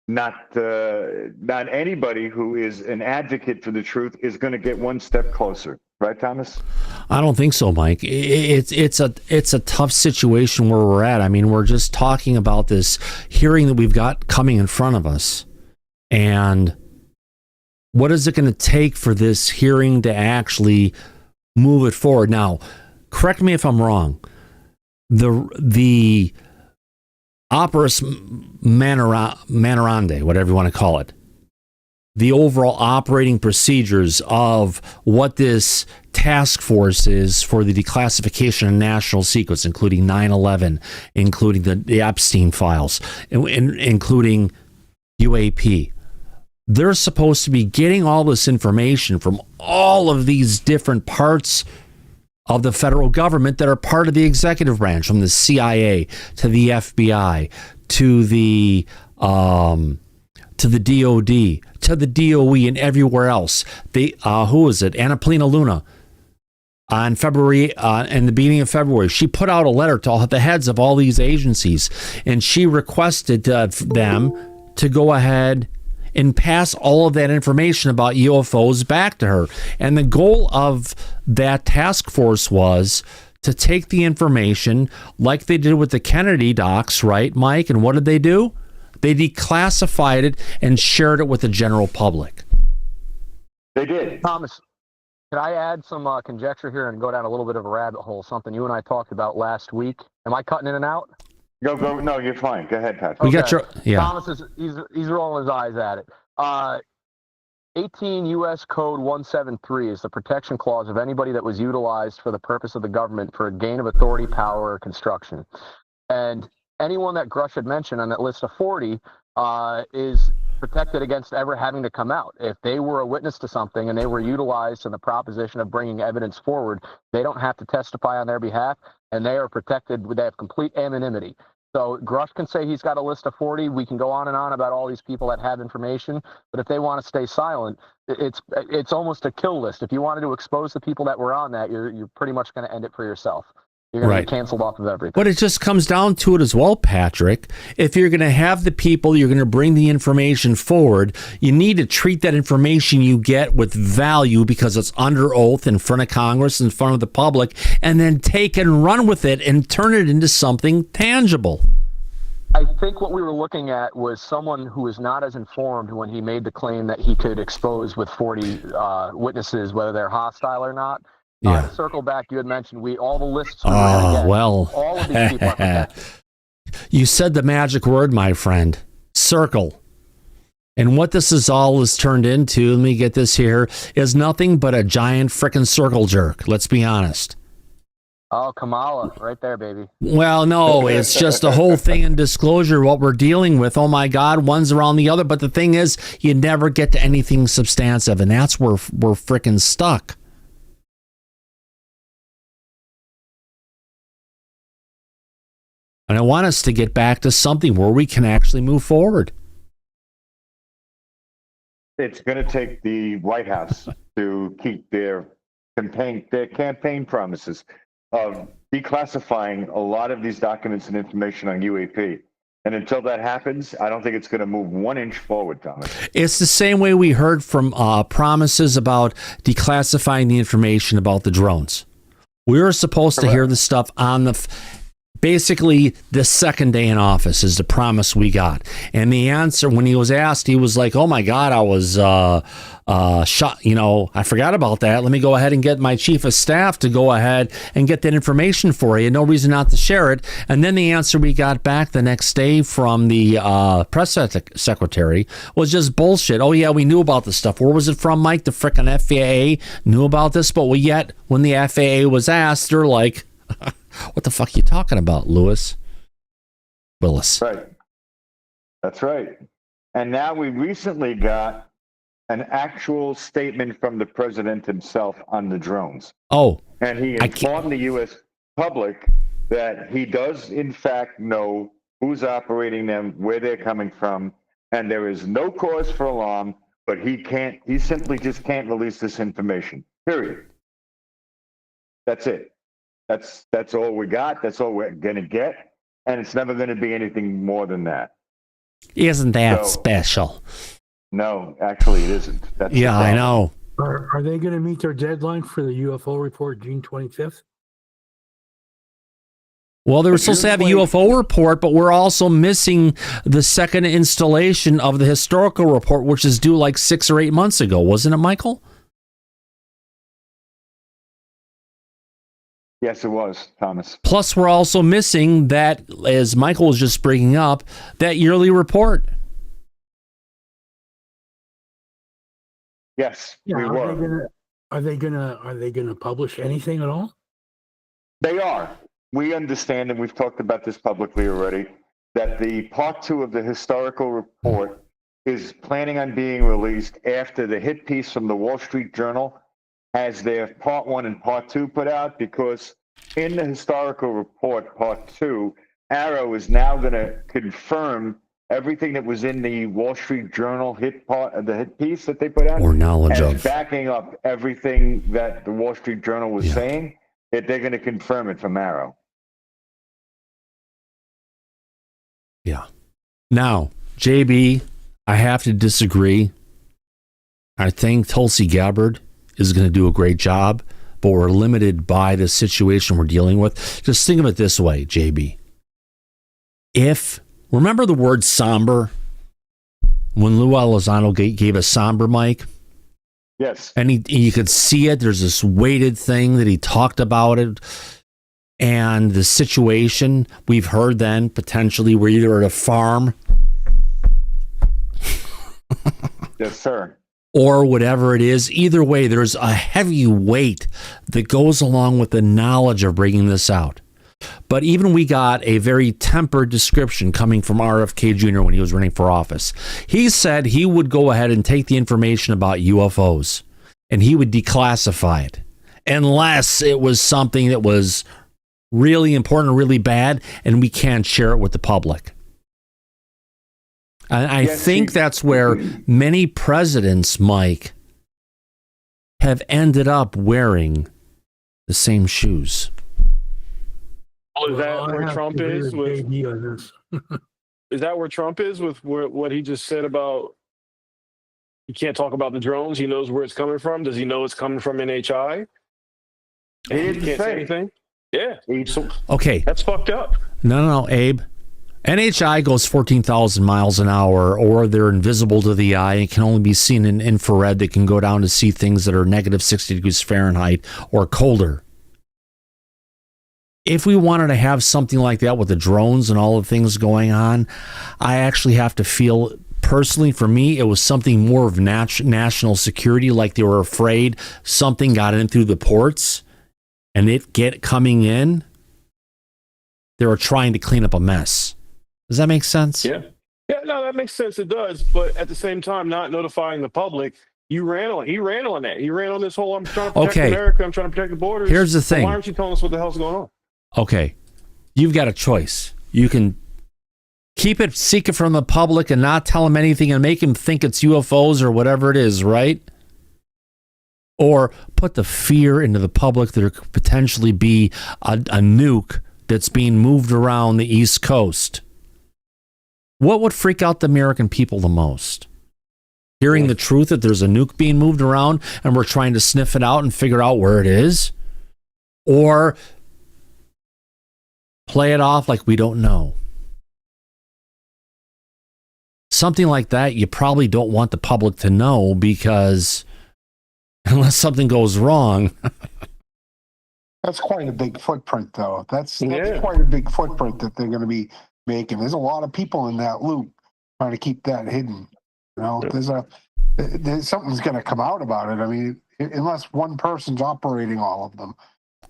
not anybody who is an advocate for the truth is going to get one step closer. Right, Thomas? I don't think so, Mike. It's a tough situation where we're at. I mean, we're just talking about this hearing that we've got coming in front of us. And what is it going to take for this hearing to actually move it forward? Now, correct me if I'm wrong. The operas manorande, whatever you want to call it, the overall operating procedures of what this task force is for the declassification of national secrets, including 9/11, including the Epstein files, including UAP. They're supposed to be getting all this information from all of these different parts of the federal government that are part of the executive branch, from the CIA to the FBI to the DOD to the DOE and everywhere else. Who is it? Anna Polina Luna. On February, in the beginning of February, she put out a letter to all the heads of all these agencies, and she requested them to go ahead and pass all of that information about UFOs back to her. And the goal of that task force was to take the information like they did with the Kennedy docs, right, Mike? And what did they do? They declassified it and shared it with the general public. They did. Thomas, can I add some conjecture here and go down a little bit of a rabbit hole, something you and I talked about last week? Am I cutting in and out? Go. No, you're fine. Go ahead, Patrick. We got your, yeah. Thomas he's rolling his eyes at it. 18 U.S. Code 173 is the protection clause of anybody that was utilized for the purpose of the government for a gain of authority, power, or construction. And anyone that Grush had mentioned on that list of 40 is protected against ever having to come out. If they were a witness to something and they were utilized in the proposition of bringing evidence forward, they don't have to testify on their behalf, and they are protected. They have complete anonymity. So Grush can say he's got a list of 40. We can go on and on about all these people that have information, but if they want to stay silent, it's almost a kill list. If you wanted to expose the people that were on that, you're pretty much going to end it for yourself. You're going to be canceled off of everything. But it just comes down to it as well, Patrick. If you're going to have the people, you're going to bring the information forward, you need to treat that information you get with value because it's under oath in front of Congress, in front of the public, and then take and run with it and turn it into something tangible. I think what we were looking at was someone who was not as informed when he made the claim that he could expose with 40 witnesses, whether they're hostile or not. Yeah. To circle back, you had mentioned all the lists we were going to get. Well. All of these people are protected. You said the magic word, my friend. Circle. And what this is all is turned into, let me get this here, is nothing but a giant frickin' circle jerk. Let's be honest. Oh, Kamala, right there, baby. Well, no, it's just the whole thing in disclosure, what we're dealing with. Oh, my God, one's around the other. But the thing is, you never get to anything substantive, and that's where we're frickin' stuck. And I want us to get back to something where we can actually move forward. It's going to take the White House to keep their campaign promises of declassifying a lot of these documents and information on UAP. And until that happens, I don't think it's going to move 1 inch forward, Thomas. It's the same way we heard from promises about declassifying the information about the drones. We were supposed to hear the stuff on basically the second day in office is the promise we got. And the answer, when he was asked, he was like, oh my God, I was shot. I forgot about that. Let me go ahead and get my chief of staff to go ahead and get that information for you. No reason not to share it. And then the answer we got back the next day from the press secretary was just bullshit. Oh yeah, we knew about this stuff. Where was it from, Mike? The frickin' FAA knew about this, but yet when the FAA was asked, they're like, what the fuck are you talking about, Willis? Right. That's right. And now we recently got an actual statement from the president himself on the drones. Oh. And he informed the U.S. public that he does, in fact, know who's operating them, where they're coming from, and there is no cause for alarm, but he simply just can't release this information. Period. That's it. That's all we got. That's all we're going to get. And it's never going to be anything more than that. Isn't that special? No, actually it isn't. That's I know. Are they going to meet their deadline for the UFO report June 25th? Well, they were supposed to have a UFO report, but we're also missing the second installation of the historical report, which is due like 6 or 8 months ago. Wasn't it, Michael? Yes, it was, Thomas. Plus, we're also missing that, as Michael was just bringing up, that yearly report. Yes, Yeah, we were. are they gonna publish anything at all? They are. We understand, and we've talked about this publicly already, that the part 2 of the historical report is planning on being released after the hit piece from the Wall Street Journal has their part 1 and part 2 put out, because in the historical report, part 2, Arrow is now going to confirm everything that was in the Wall Street Journal hit piece that they put out, or knowledge as of backing up everything that the Wall Street Journal was saying. That they're going to confirm it from Arrow. Yeah. Now, JB, I have to disagree. I think Tulsi Gabbard is going to do a great job, but we're limited by the situation we're dealing with. Just think of it this way, JB. Remember the word somber? When Lou Elizondo gave a somber mic? Yes. And you could see it. There's this weighted thing that he talked about it. And the situation we've heard then, potentially, we're either at a farm. Yes, sir. Or whatever it is. Either way, there's a heavy weight that goes along with the knowledge of bringing this out. But even we got a very tempered description coming from RFK Jr. when he was running for office. He said he would go ahead and take the information about UFOs and he would declassify it unless it was something that was really important or really bad and we can't share it with the public. And I think that's where many presidents, Mike, have ended up wearing the same shoes. Is that where Trump is with? Is that where Trump is with what he just said about? You can't talk about the drones. He knows where it's coming from. Does he know it's coming from NHI? He can't say anything. Yeah. Okay. That's fucked up. No, Abe. NHI goes 14,000 miles an hour, or they're invisible to the eye and can only be seen in infrared. They can go down to see things that are negative 60 degrees Fahrenheit or colder. If we wanted to have something like that with the drones and all the things going on, I actually have to feel, personally, for me, it was something more of national security, like they were afraid something got in through the ports and it coming in. They were trying to clean up a mess. Does that make sense? Yeah. Yeah, no, that makes sense. It does. But at the same time, not notifying the public. He ran on that. He ran on this whole, I'm trying to protect America, I'm trying to protect the borders. Here's the thing. So why aren't you telling us what the hell's going on? Okay, you've got a choice. You can keep it secret from the public and not tell them anything and make them think it's UFOs or whatever it is, right? Or put the fear into the public that there could potentially be a nuke that's being moved around the East Coast. What would freak out the American people the most? Hearing the truth that there's a nuke being moved around and we're trying to sniff it out and figure out where it is? Or play it off like we don't know. Something like that, you probably don't want the public to know, because unless something goes wrong. That's quite a big footprint, though. That's quite a big footprint that they're going to be making. There's a lot of people in that loop trying to keep that hidden. You know, there's something's going to come out about it. I mean, unless one person's operating all of them.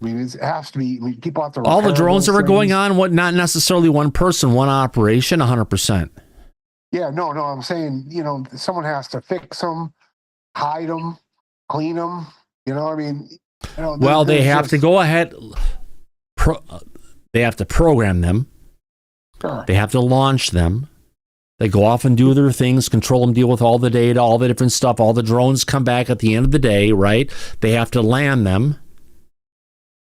I mean, it has to be. I mean, people have to. All the drones that were going on, not necessarily one person, one operation, 100%. Yeah, no. I'm saying, someone has to fix them, hide them, clean them. I mean, well, they have to go ahead. They have to program them. Sure. They have to launch them. They go off and do their things, control them, deal with all the data, all the different stuff. All the drones come back at the end of the day, right? They have to land them.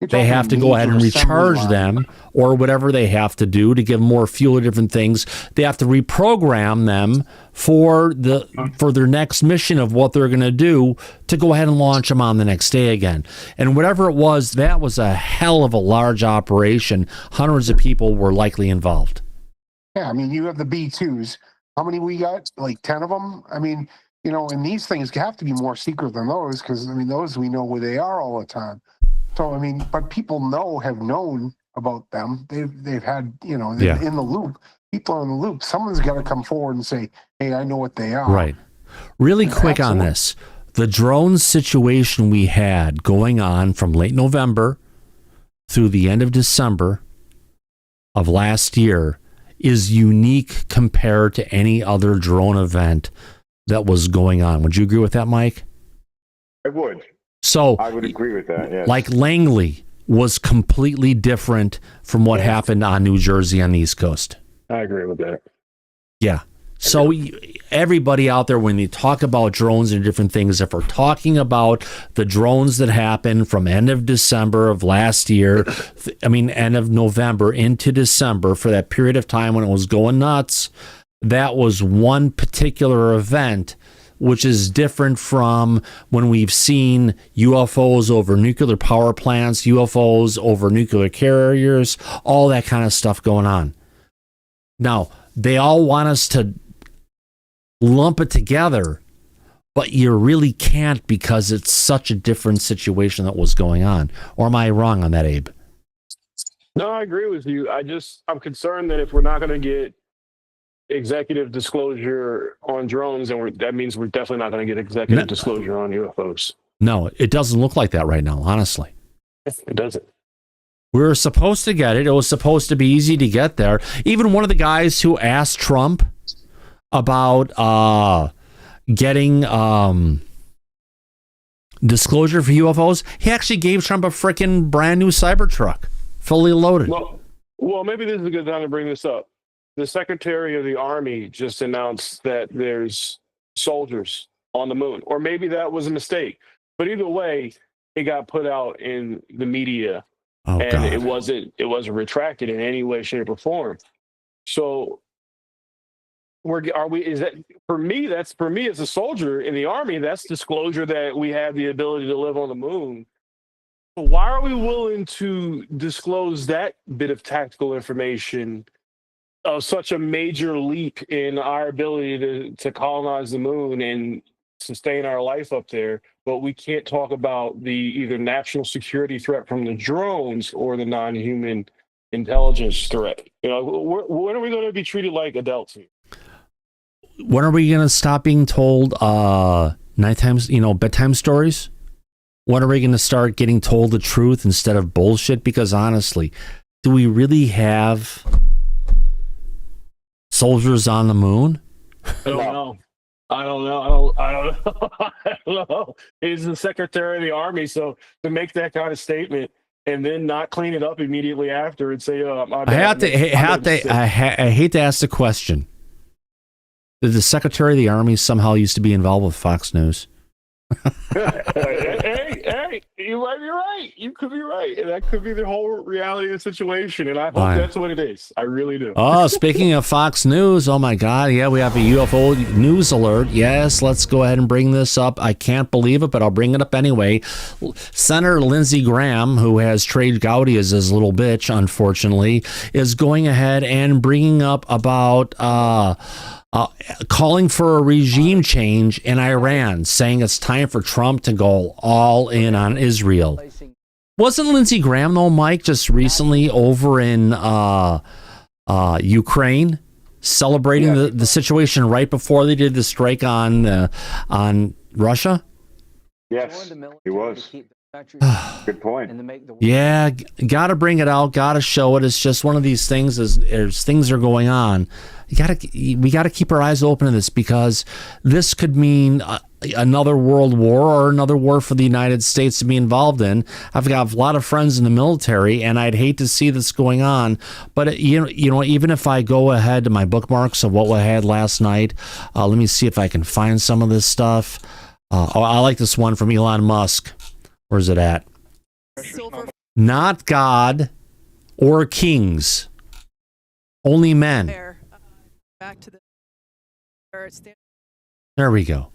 They have to go ahead and recharge them, or whatever they have to do to give more fuel to different things. They have to reprogram them for their next mission of what they're going to do to go ahead and launch them on the next day again. And whatever it was, that was a hell of a large operation. Hundreds of people were likely involved. Yeah, I mean, you have the B-2s. How many we got? Like 10 of them? I mean, and these things have to be more secret than those, because, I mean, those we know where they are all the time. So, I mean, but people have known about them. They've had, in the loop. People are in the loop. Someone's got to come forward and say, hey, I know what they are. Right. Really quick on this. the drone situation we had going on from late November through the end of December of last year is unique compared to any other drone event that was going on. Would you agree with that, Mike? I would. So I would agree with that, yes. Like Langley was completely different from what happened on New Jersey on the East Coast. I agree with that. Yeah. So everybody out there, when they talk about drones and different things, if we're talking about the drones that happened from end of December of last year, end of November into December, for that period of time when it was going nuts, that was one particular event, which is different from when we've seen UFOs over nuclear power plants, UFOs over nuclear carriers, all that kind of stuff going on. Now, they all want us to lump it together, but you really can't because it's such a different situation that was going on. Or am I wrong on that, Abe? No, I agree with you. I'm concerned that if we're not going to get executive disclosure on drones, and that means we're definitely not going to get executive disclosure on UFOs. No, it doesn't look like that right now, honestly. It doesn't. We were supposed to get it. It was supposed to be easy to get there. Even one of the guys who asked Trump about getting disclosure for UFOs, he actually gave Trump a freaking brand new Cybertruck, fully loaded. Well, maybe this is a good time to bring this up. The Secretary of the Army just announced that there's soldiers on the moon, or maybe that was a mistake. But either way, it got put out in the media, and it wasn't retracted in any way, shape, or form. So, is that for me? That's for me as a soldier in the Army. That's disclosure that we have the ability to live on the moon. But why are we willing to disclose that bit of tactical information of such a major leap in our ability to colonize the moon and sustain our life up there, but we can't talk about the either national security threat from the drones or the non-human intelligence threat? When are we going to be treated like adults here? When are we going to stop being told bedtime stories? When are we going to start getting told the truth instead of bullshit? Because honestly, do we really have soldiers on the moon? I don't know. He's the Secretary of the Army, so to make that kind of statement and then not clean it up immediately after and say, I hate to ask the question. Did the Secretary of the Army somehow used to be involved with Fox News? Hey, you might be right. You could be right. And that could be the whole reality of the situation. And I hope that's what it is. I really do. Oh, speaking of Fox News, oh my God. Yeah, we have a UFO news alert. Yes, let's go ahead and bring this up. I can't believe it, but I'll bring it up anyway. Senator Lindsey Graham, who has Trade Gowdy as his little bitch, unfortunately, is going ahead and bringing up about calling for a regime change in Iran, saying it's time for Trump to go all in on Israel. Wasn't Lindsey Graham, though, Mike, just recently over in Ukraine, celebrating the situation right before they did the strike on Russia? Yes, he was. Good point. Yeah, got to bring it out, got to show it. It's just one of these things as things are going on. We got to keep our eyes open to this, because this could mean another world war or another war for the United States to be involved in. I've got a lot of friends in the military, and I'd hate to see this going on. But even if I go ahead to my bookmarks of what I had last night, let me see if I can find some of this stuff. I like this one from Elon Musk. Where's it at? Not God or kings, only men. Back to there we go.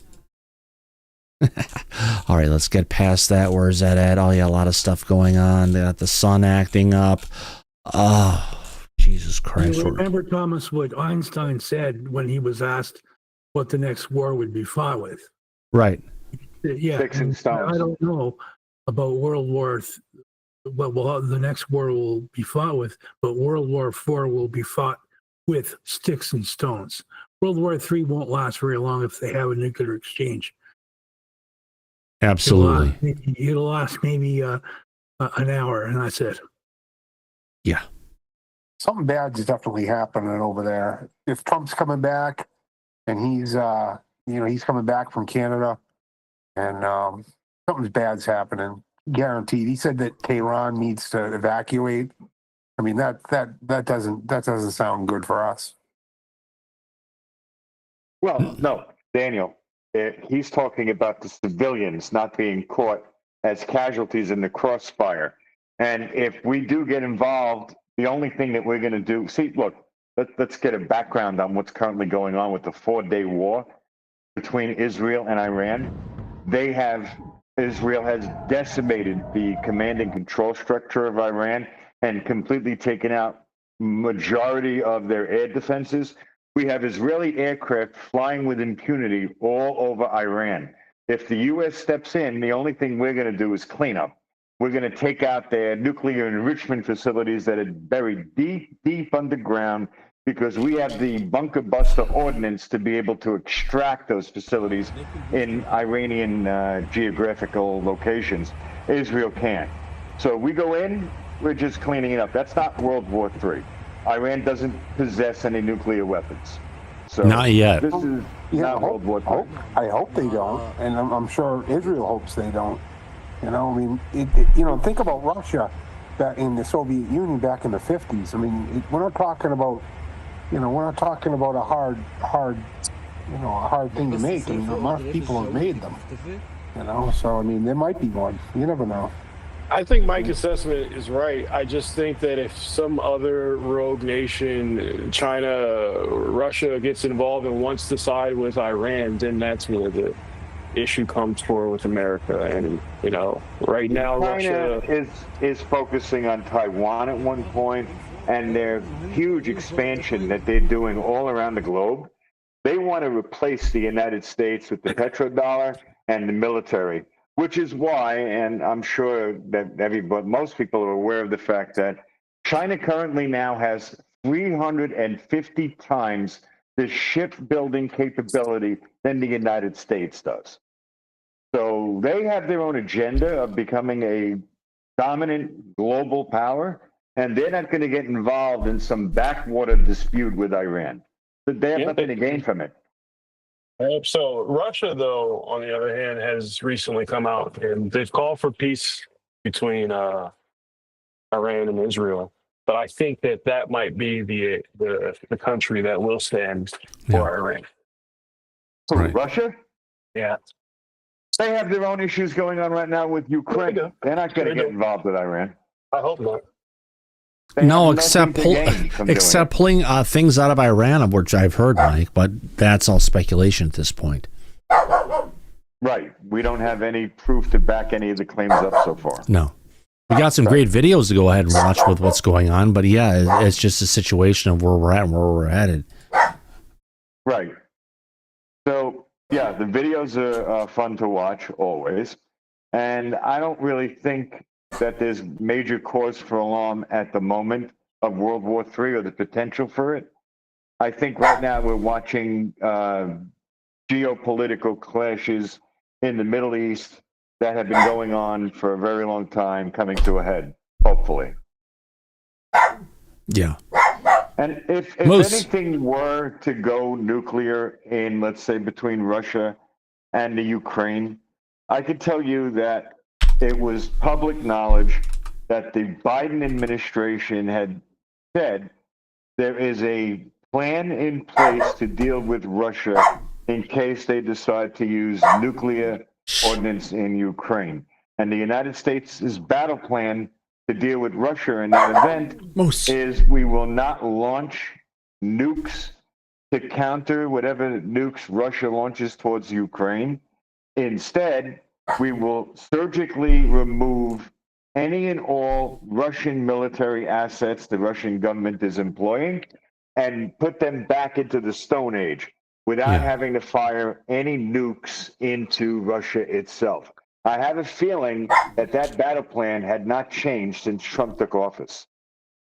All right, let's get past that. Where's that at? Oh, yeah, a lot of stuff going on. They got the sun acting up. Oh, Jesus Christ. You remember, Thomas, what Einstein said when he was asked what the next war would be fought with? Right. Yeah. I don't know about World War the next war will be fought with, but World War IV will be fought with sticks and stones. World War III won't last very long if they have a nuclear exchange. Absolutely. It'll last maybe an hour, and that's it. Yeah. Something bad's definitely happening over there. If Trump's coming back, and he's he's coming back from Canada, and something bad's happening, guaranteed. He said that Tehran needs to evacuate. I mean that doesn't sound good for us. Well, no, Daniel, he's talking about the civilians not being caught as casualties in the crossfire. And if we do get involved, the only thing that we're going to do, look, let's get a background on what's currently going on with the 4-day war between Israel and Iran. Israel has decimated the command and control structure of Iran and completely taken out majority of their air defenses. We have Israeli aircraft flying with impunity all over Iran. If the U.S. steps in, the only thing we're going to do is clean up. We're going to take out their nuclear enrichment facilities that are buried deep, deep underground, because we have the bunker buster ordnance to be able to extract those facilities in Iranian geographical locations. Israel can't. So we go in, we're just cleaning it up. That's not World War III. Iran doesn't possess any nuclear weapons. So not yet. This is not World War III. I hope they don't, and I'm sure Israel hopes they don't. You know, I mean, think about Russia back in the Soviet Union back in the 50s. I mean, we're not talking about a hard thing to make. I mean, a lot of people have made them. You know, so I mean, there might be one. You never know. I think Mike's assessment is right. I just think that if some other rogue nation, China, Russia, gets involved and wants to side with Iran, then that's where the issue comes for with America. And right now China Russia is focusing on Taiwan at one point, and their huge expansion that they're doing all around the globe. They want to replace the United States with the petrodollar and the military, which is why, and I'm sure that most people are aware of the fact that China currently now has 350 times the shipbuilding capability than the United States does. So they have their own agenda of becoming a dominant global power, and they're not going to get involved in some backwater dispute with Iran. But they have nothing to gain from it. So Russia, though, on the other hand, has recently come out and they've called for peace between Iran and Israel. But I think that might be the country that will stand for Iran. Right. Russia? Yeah. They have their own issues going on right now with Ukraine. They're not going to get involved with Iran. I hope not. No, except pulling things out of Iran, of which I've heard, Mike, but that's all speculation at this point. Right. We don't have any proof to back any of the claims up so far. No. We got some great videos to go ahead and watch with what's going on, but yeah, it's just a situation of where we're at and where we're headed. Right. So, yeah, the videos are fun to watch always, and I don't really think that there's major cause for alarm at the moment of World War III or the potential for it. I think right now we're watching geopolitical clashes in the Middle East that have been going on for a very long time coming to a head, hopefully. Yeah. And if anything were to go nuclear in, let's say, between Russia and the Ukraine, I could tell you that it was public knowledge that the Biden administration had said there is a plan in place to deal with Russia in case they decide to use nuclear ordnance in Ukraine. And the United States' battle plan to deal with Russia in that event is we will not launch nukes to counter whatever nukes Russia launches towards Ukraine. Instead, we will surgically remove any and all Russian military assets the Russian government is employing and put them back into the Stone Age without having to fire any nukes into Russia itself. I have a feeling that battle plan had not changed since Trump took office.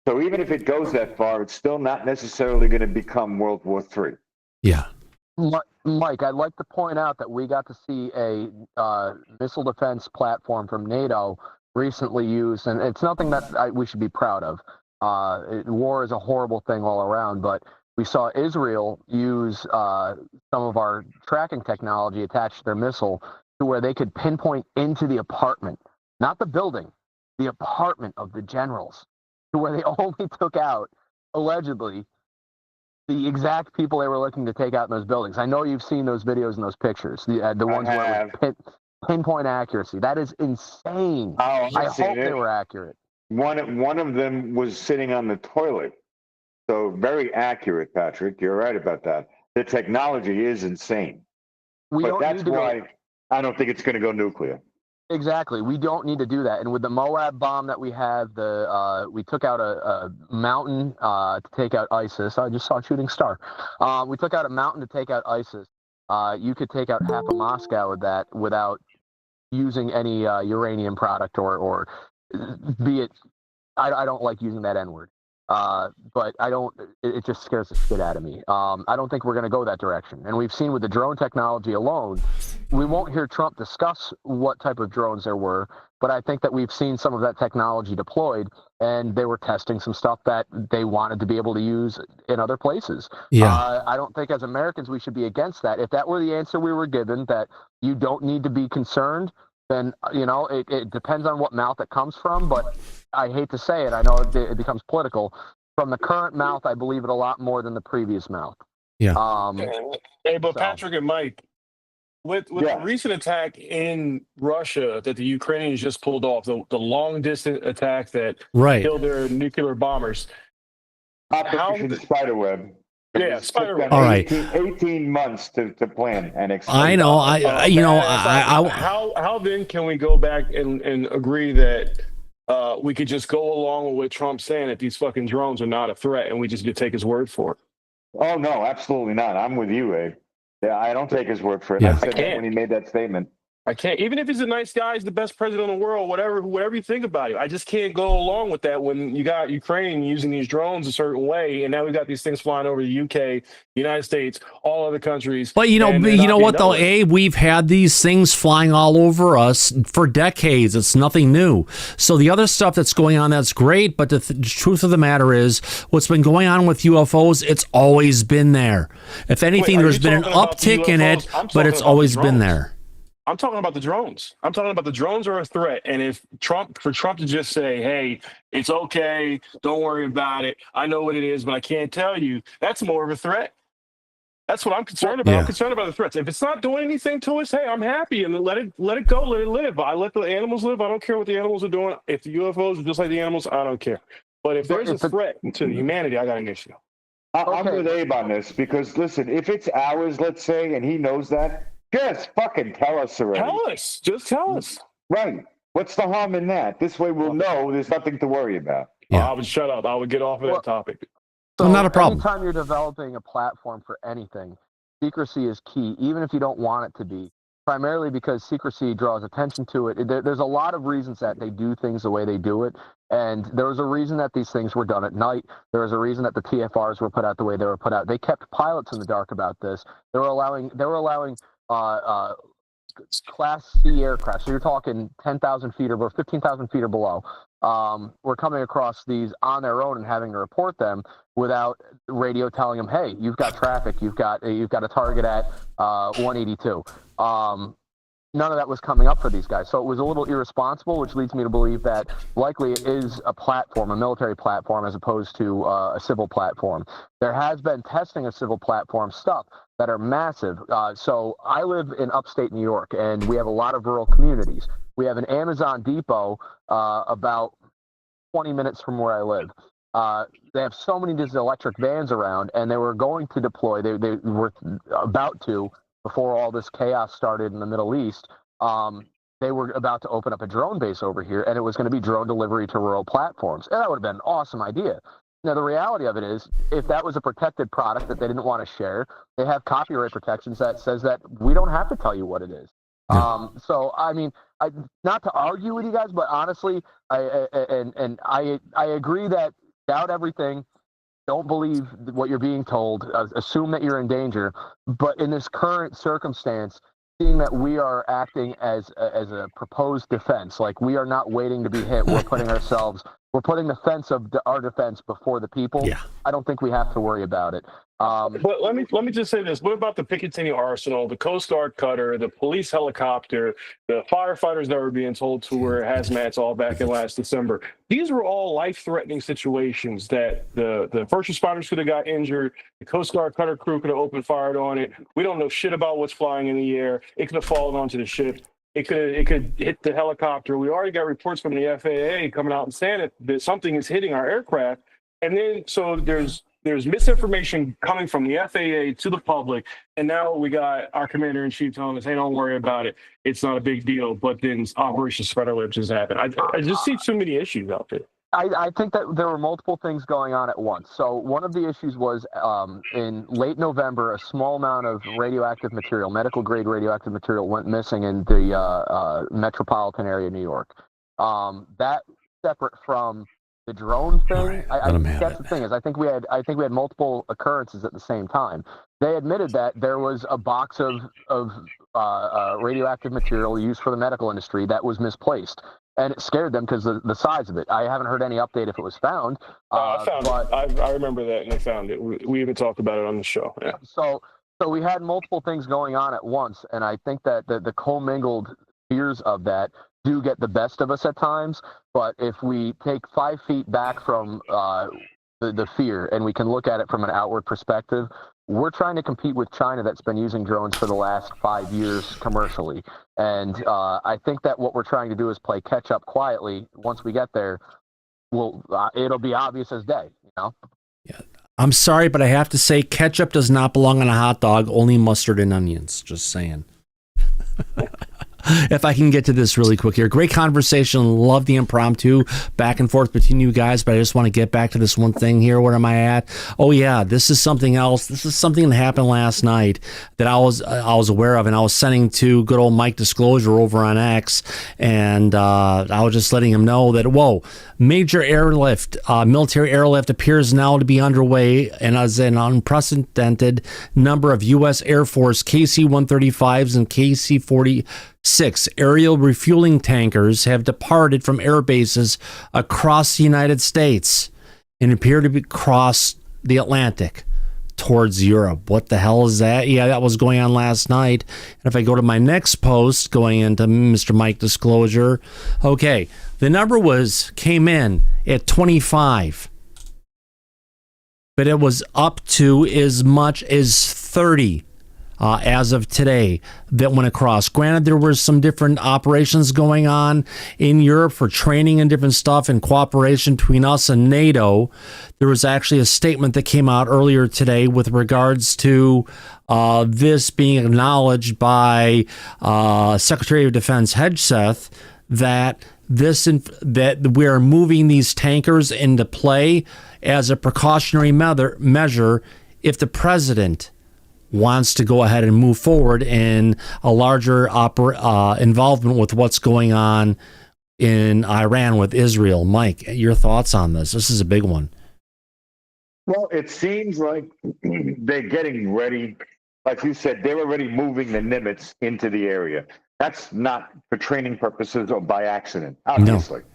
So even if it goes that far, it's still not necessarily going to become World War III. Yeah. Mike, I'd like to point out that we got to see a missile defense platform from NATO recently used, and it's nothing that we should be proud of. War is a horrible thing all around, but we saw Israel use some of our tracking technology attached to their missile to where they could pinpoint into the apartment, not the building, the apartment of the generals, to where they only took out, allegedly, the exact people they were looking to take out in those buildings. I know you've seen those videos and those pictures, the ones where it was pinpoint accuracy. That is insane. I hope they were accurate. One of them was sitting on the toilet. So very accurate, Patrick. You're right about that. The technology is insane. But that's why I don't think it's going to go nuclear. Exactly. We don't need to do that. And with the Moab bomb that we have, we took out a mountain to take out ISIS. I just saw a shooting star. We took out a mountain to take out ISIS. You could take out half of Moscow with that without using any uranium product or be it. I don't like using that N-word. But it just scares the shit out of me. I don't think we're going to go that direction. And we've seen with the drone technology alone, we won't hear Trump discuss what type of drones there were, but I think that we've seen some of that technology deployed, and they were testing some stuff that they wanted to be able to use in other places. Yeah. I don't think as Americans we should be against that. If that were the answer we were given, that you don't need to be concerned, then, it depends on what mouth it comes from, but I hate to say it, I know it becomes political. From the current mouth, I believe it a lot more than the previous mouth. Yeah. Patrick and Mike, with the recent attack in Russia that the Ukrainians just pulled off, the long-distance attack that killed their nuclear bombers. Operation Spiderweb. Yeah, Spiderweb. All right. 18 months to plan and explain. I know. How then can we go back and agree that we could just go along with what Trump's saying, that these fucking drones are not a threat, and we just take his word for it? Oh, no, absolutely not. I'm with you, Abe. Yeah, I don't take his word for it. Yeah. I said that when he made that statement. I can't. Even if he's a nice guy, he's the best president in the world, whatever you think about it. I just can't go along with that when you got Ukraine using these drones a certain way, and now we got these things flying over the UK, the United States, all other countries. But you know what though, Abe? We've had these things flying all over us for decades. It's nothing new. So the other stuff that's going on, that's great. But the truth of the matter is, what's been going on with UFOs, it's always been there. If anything, there's been an uptick in it, but it's always been there. I'm talking about the drones. I'm talking about the drones are a threat. And if Trump to just say, hey, it's okay, don't worry about it, I know what it is, but I can't tell you, that's more of a threat. That's what I'm concerned about. Yeah. I'm concerned about the threats. If it's not doing anything to us, hey, I'm happy, and let it go, let it live. I let the animals live. I don't care what the animals are doing. If the UFOs are just like the animals, I don't care. But if there's a threat to humanity, I got an issue. I'm with Abe on this because, listen, if it's ours, let's say, and he knows that, just fucking tell us already. Tell us. Just tell us. Right. What's the harm in that? This way we'll know there's nothing to worry about. I would shut up. I would get off of that topic. So not a problem. Anytime you're developing a platform for anything, secrecy is key, even if you don't want it to be. Primarily because secrecy draws attention to it. There's a lot of reasons that they do things the way they do it. And there was a reason that these things were done at night. There was a reason that the TFRs were put out the way they were put out. They kept pilots in the dark about this. They were allowing Class C aircraft. So you're talking 10,000 feet or 15,000 feet or below. We're coming across these on their own and having to report them without radio telling them, hey, you've got traffic. You've got a target at 182. None of that was coming up for these guys. So it was a little irresponsible, which leads me to believe that likely it is a platform, a military platform, as opposed to a civil platform. There has been testing of civil platform stuff that are massive. So I live in upstate New York, and we have a lot of rural communities. We have an Amazon depot about 20 minutes from where I live. They have so many these electric vans around, and they were going to deploy. They were about to, before all this chaos started in the Middle East, they were about to open up a drone base over here, and it was going to be drone delivery to rural platforms. And that would have been an awesome idea. Now, the reality of it is, if that was a protected product that they didn't want to share, they have copyright protections that says that we don't have to tell you what it is. So, I mean, not to argue with you guys, but honestly, I agree that doubt everything. don't believe what you're being told, assume that you're in danger. But in this current circumstance, seeing that we are acting as a proposed defense, like we are not waiting to be hit, we're putting the fence of our defense before the people. Yeah. I don't think we have to worry about it. But let me just say this. What about the Picatinny Arsenal, the Coast Guard cutter, the police helicopter, the firefighters that were being told to wear hazmats all back in last December? These were all life-threatening situations that the first responders could have got injured. The Coast Guard cutter crew could have opened fire on it. We don't know shit about what's flying in the air. It could have fallen onto the ship. It could hit the helicopter. We already got reports from the FAA coming out and saying that something is hitting our aircraft. And then so there's misinformation coming from the FAA to the public, and now we got our commander-in-chief telling us, hey, don't worry about it. It's not a big deal. But then Operation Spreader Lips has happened. I just see too many issues out there. I think that there were multiple things going on at once. So one of the issues was in late November, a small amount of radioactive material, medical-grade radioactive material, went missing in the metropolitan area of New York. That separate from the drone thing, right, I think that's the thing is I think we had multiple occurrences at the same time. They admitted that there was a box of radioactive material used for the medical industry that was misplaced, and it scared them because the size of it. I haven't heard any update if it was found. I found it. I remember that, and I found it. We even talked about it on the show. Yeah. So we had multiple things going on at once, and I think that the commingled fears of that do get the best of us at times. But if we take 5 feet back from the fear and we can look at it from an outward perspective, we're trying to compete with China that's been using drones for the last 5 years commercially. And I think that what we're trying to do is play catch up quietly. Once we get there, it'll be obvious as day, you know? Yeah. I'm sorry, but I have to say ketchup does not belong on a hot dog, only mustard and onions. Just saying. If I can get to this really quick here. Great conversation. Love the impromptu back and forth between you guys, but I just want to get back to this one thing here. Where am I at? Oh yeah, this is something else. This is something that happened last night that I was aware of, and I was sending to good old Mike Disclosure over on X, and I was just letting him know that, whoa, major airlift, military airlift appears now to be underway, and as an unprecedented number of U.S. Air Force KC-135s and KC-46 aerial refueling tankers have departed from air bases across the United States and appear to be across the Atlantic towards Europe. What the hell is that? Yeah, that was going on last night. And if I go to my next post, going into Mr. Mike Disclosure, okay, the number came in at 25, but it was up to as much as 30. As of today, that went across. Granted, there were some different operations going on in Europe for training and different stuff in cooperation between us and NATO. There was actually a statement that came out earlier today with regards to this being acknowledged by Secretary of Defense Hedgeseth that that we are moving these tankers into play as a precautionary measure if the president wants to go ahead and move forward in a larger involvement with what's going on in Iran with Israel. Mike, your thoughts on this? This is a big one. Well, it seems like they're getting ready. Like you said, they're already moving the Nimitz into the area. That's not for training purposes or by accident, obviously. No.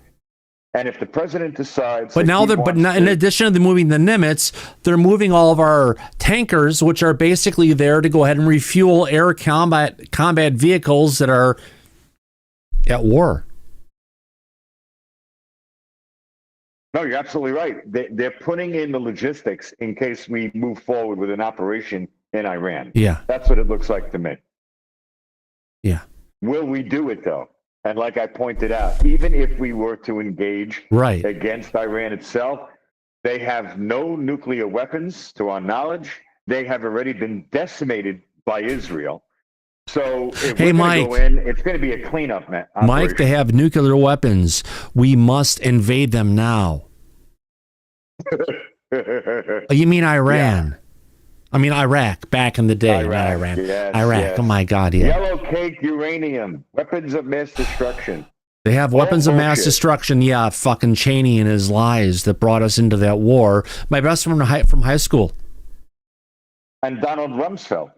And if the president decides, but now in addition to moving the Nimitz, they're moving all of our tankers, which are basically there to go ahead and refuel air combat vehicles that are at war. No, you're absolutely right. They're putting in the logistics in case we move forward with an operation in Iran. Yeah, that's what it looks like to me. Yeah. Will we do it though? And like I pointed out, even if we were to engage against Iran itself, they have no nuclear weapons to our knowledge. They have already been decimated by Israel. So if we're going to go in, it's going to be a cleanup, man. Mike, they have nuclear weapons. We must invade them now. You mean Iran? Yeah. I mean, Iraq, back in the day. Iran. Yes, Iraq. Yes. Oh, my God, yeah. Yellow cake uranium, weapons of mass destruction. They have weapons of mass destruction. Yeah, fucking Cheney and his lies that brought us into that war. My best friend from high school. And Donald Rumsfeld.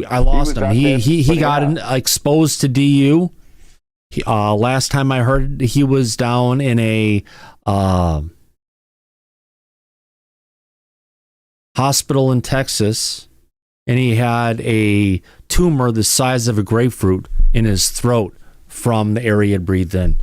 I lost him. He got exposed to DU. Last time I heard, he was down in a hospital in Texas, and he had a tumor the size of a grapefruit in his throat from the air he had breathed in.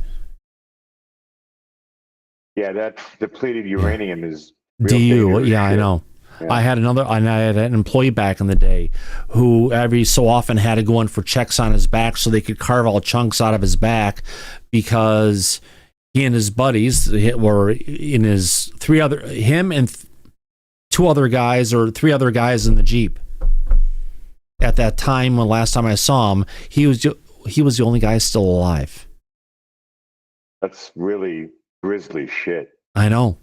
Yeah, that depleted uranium is DU. Yeah, I know. Yeah. I had an employee back in the day who every so often had to go in for checks on his back so they could carve all chunks out of his back, because he and his buddies were in his three other guys in the Jeep. At that time, when last time I saw him, he was the only guy still alive. That's really grisly shit. I know.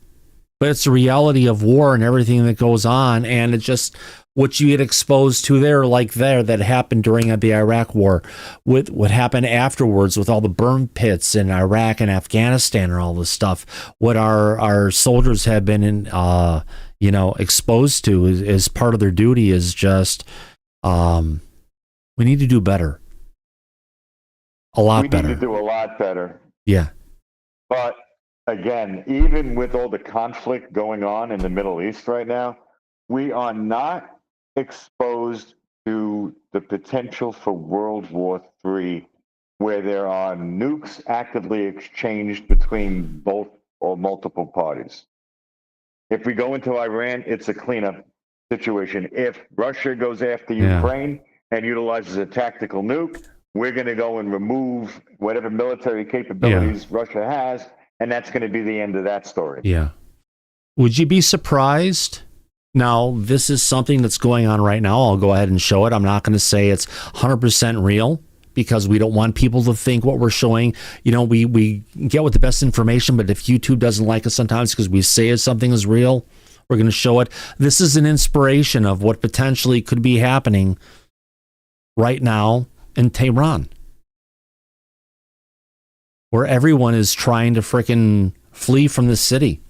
But it's the reality of war and everything that goes on, and it's just what you get exposed to that happened during the Iraq war, with what happened afterwards with all the burn pits in Iraq and Afghanistan and all this stuff. What our soldiers have been exposed to is part of their duty is just we need to do better. A lot better. We need to do a lot better. Yeah. But again, even with all the conflict going on in the Middle East right now, we are not exposed to the potential for World War III, where there are nukes actively exchanged between both or multiple parties. If we go into Iran, it's a cleanup situation. If Russia goes after Ukraine and utilizes a tactical nuke, we're going to go and remove whatever military capabilities Russia has, and that's going to be the end of that story. Yeah. Would you be surprised? Now, this is something that's going on right now. I'll go ahead and show it. I'm not going to say it's 100% real, because we don't want people to think what we're showing. We get with the best information, but if YouTube doesn't like us sometimes because we say something is real, we're going to show it. This is an inspiration of what potentially could be happening right now in Tehran, where everyone is trying to frickin' flee from the city.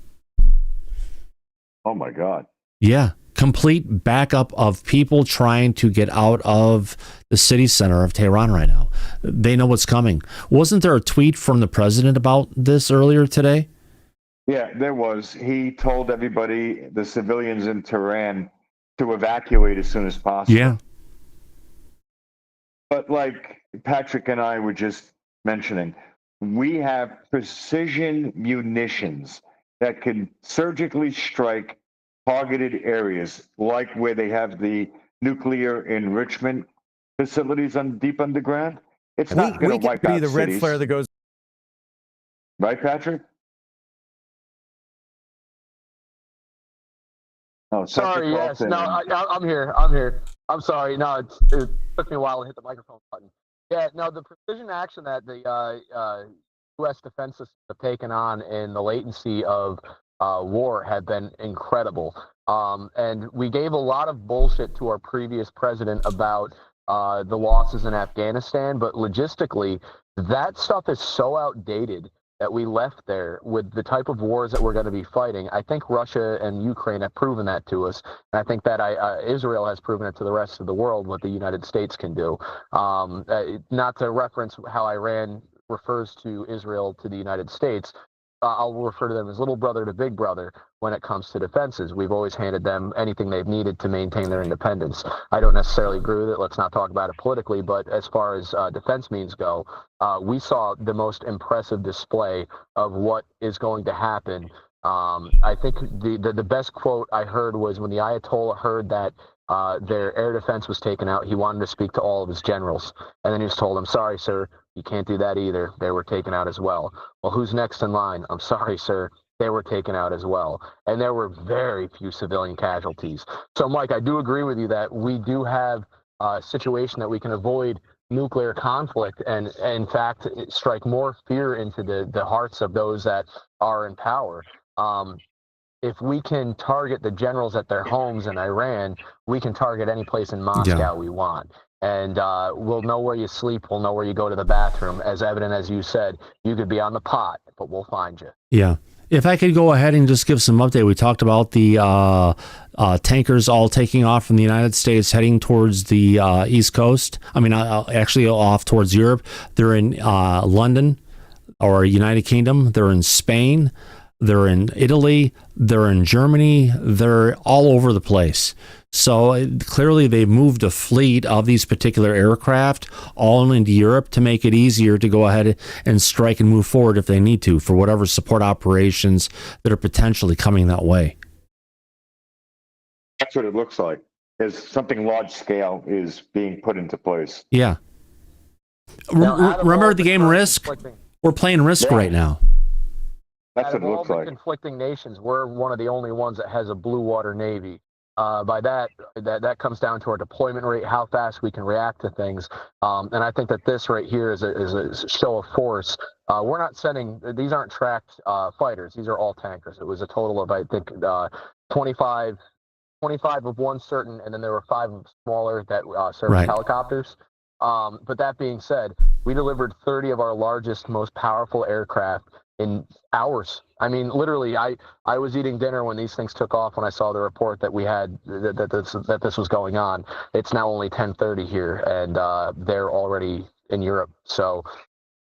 Oh my God. Yeah. Complete backup of people trying to get out of the city center of Tehran right now. They know what's coming. Wasn't there a tweet from the president about this earlier today? Yeah, there was. He told everybody, the civilians in Tehran, to evacuate as soon as possible. Yeah. But like Patrick and I were just mentioning, we have precision munitions that can surgically strike targeted areas, like where they have the nuclear enrichment facilities deep underground. It's not going to wipe out the red cities. flare that goes. Right, Patrick? Oh, sorry. Yes. No, I'm here. I'm sorry. No, it took me a while to hit the microphone button. Yeah. No, the precision action that the U.S. defense systems have taken on in the latency of war have been incredible. And we gave a lot of bullshit to our previous president about the losses in Afghanistan, but logistically, that stuff is so outdated that we left there with the type of wars that we're going to be fighting. I think Russia and Ukraine have proven that to us. And I think that Israel has proven it to the rest of the world what the United States can do. Not to reference how Iran refers to Israel to the United States, I'll refer to them as little brother to big brother when it comes to defenses. We've always handed them anything they've needed to maintain their independence. I don't necessarily agree with it. Let's not talk about it politically, but as far as defense means go, we saw the most impressive display of what is going to happen. I think the best quote I heard was when the Ayatollah heard that their air defense was taken out, he wanted to speak to all of his generals. And then he was told, "I'm sorry, sir, you can't do that either. They were taken out as well." Well, who's next in line? "I'm sorry, sir, they were taken out as well." And there were very few civilian casualties. So, Mike, I do agree with you that we do have a situation that we can avoid nuclear conflict and in fact, strike more fear into the hearts of those that are in power. If we can target the generals at their homes in Iran, we can target any place in Moscow we want. And we'll know where you sleep. We'll know where you go to the bathroom. As evident as you said, you could be on the pot, but we'll find you. Yeah. If I could go ahead and just give some update, we talked about the tankers all taking off from the United States, heading towards the East Coast. I mean, actually off towards Europe. They're in London or United Kingdom. They're in Spain. They're in Italy. They're in Germany. They're all over the place. So clearly they've moved a fleet of these particular aircraft all into Europe to make it easier to go ahead and strike and move forward if they need to for whatever support operations that are potentially coming that way. That's what it looks like. As something large scale is being put into place. Yeah. Remember the game Risk? We're playing Risk right now. That's what it looks like. Conflicting nations, we're one of the only ones that has a blue water navy. By that comes down to our deployment rate, how fast we can react to things. And I think that this right here is a show of force. We're not sending, these aren't tracked fighters. These are all tankers. It was a total of, I think, 25 of one certain, and then there were 5 of smaller that served as helicopters. But that being said, we delivered 30 of our largest, most powerful aircraft in hours. I mean, literally, I was eating dinner when these things took off when I saw the report that we had that this was going on. It's now only 10:30 here, and they're already in Europe. So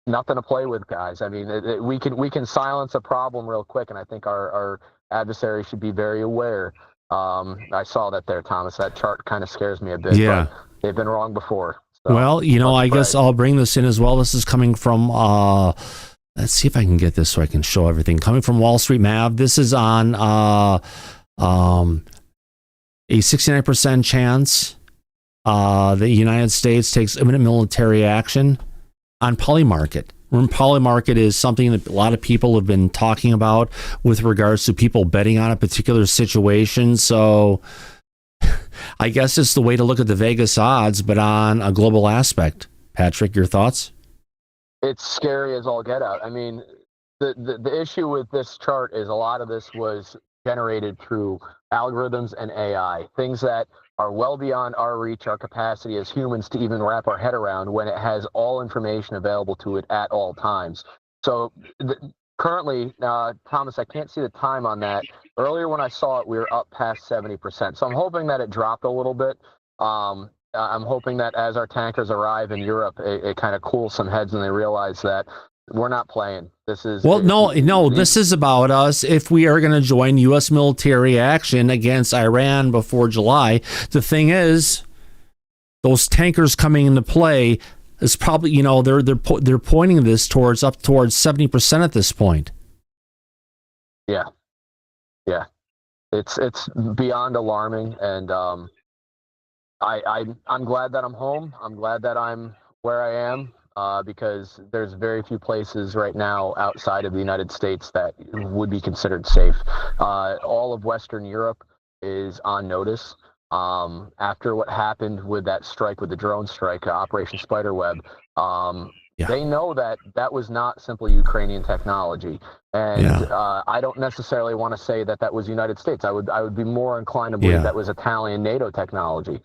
nothing to play with, guys. I mean, we can silence a problem real quick, and I think our adversary should be very aware. I saw that there, Thomas. That chart kind of scares me a bit. Yeah. But they've been wrong before. So Well, I guess I'll bring this in as well. This is coming from, let's see if I can get this so I can show everything. Coming from Wall Street Mav, this is on a 69% chance the United States takes imminent military action on Polymarket. Polymarket is something that a lot of people have been talking about with regards to people betting on a particular situation. So I guess it's the way to look at the Vegas odds, but on a global aspect. Patrick, your thoughts? It's scary as all get out. I mean, the issue with this chart is a lot of this was generated through algorithms and AI, things that are well beyond our reach, our capacity as humans to even wrap our head around when it has all information available to it at all times. So currently, Thomas, I can't see the time on that. Earlier when I saw it, we were up past 70%. So I'm hoping that it dropped a little bit. I'm hoping that as our tankers arrive in Europe, it kind of cools some heads and they realize that we're not playing. This is this is about us. If we are going to join U.S. military action against Iran before July, the thing is, those tankers coming into play is probably they're pointing this towards 70% at this point. Yeah, it's beyond alarming, and I'm glad that I'm home. I'm glad that I'm where I am. Because there's very few places right now outside of the United States that would be considered safe. All of Western Europe is on notice. After what happened with that strike, with the drone strike, Operation Spiderweb, they know that was not simply Ukrainian technology. And I don't necessarily want to say that was United States. I would be more inclined to believe that was Italian NATO technology.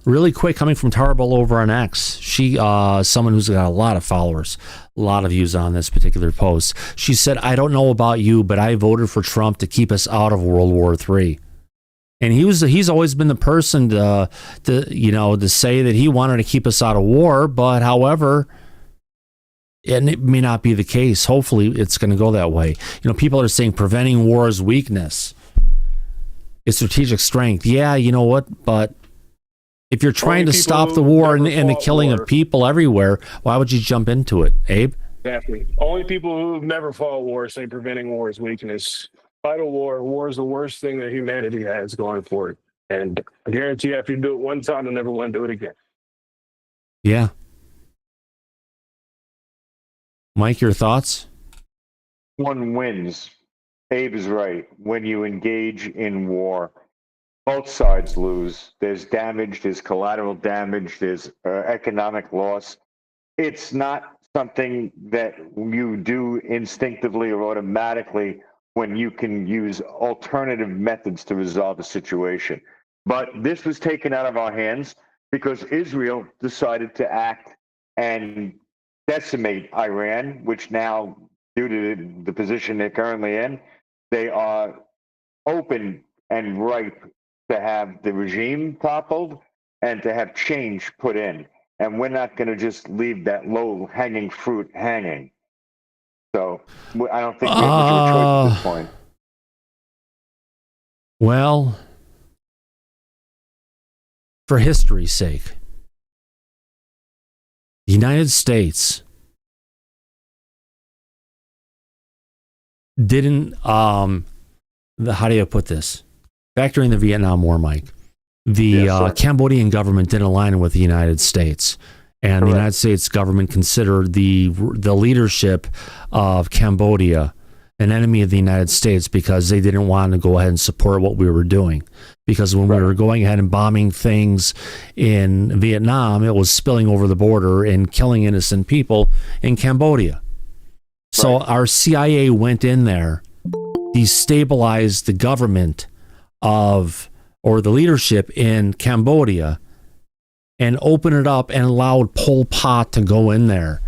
Really quick, coming from Tarbell over on X, she, someone who's got a lot of followers, a lot of views on this particular post. She said, "I don't know about you, but I voted for Trump to keep us out of World War III." And he's always been the person to say that he wanted to keep us out of war. But however, and it may not be the case. Hopefully, it's going to go that way. People are saying preventing war is weakness. It's strategic strength. Yeah, you know what, but if you're trying to stop the war and the killing of people everywhere, why would you jump into it, Abe? Exactly. Only people who've never fought war say preventing war is weakness. Fight a war. War is the worst thing that humanity has going for it. And I guarantee you, after you do it one time, you'll never want to do it again. Yeah. Mike, your thoughts? One wins. Abe is right. When you engage in war, both sides lose. There's damage, there's collateral damage, there's economic loss. It's not something that you do instinctively or automatically when you can use alternative methods to resolve a situation. But this was taken out of our hands because Israel decided to act and decimate Iran, which now, due to the position they're currently in, they are open and ripe to have the regime toppled and to have change put in. And we're not going to just leave that low-hanging fruit hanging. So I don't think we have much of a choice at this point. Well, for history's sake, the United States didn't, how do you put this? Back during the Vietnam War, Mike, the Cambodian government didn't align with the United States. And the United States government considered the leadership of Cambodia an enemy of the United States because they didn't want to go ahead and support what we were doing. Because when we were going ahead and bombing things in Vietnam, it was spilling over the border and killing innocent people in Cambodia. So our CIA went in there, destabilized the government or the leadership in Cambodia, and opened it up and allowed Pol Pot to go in there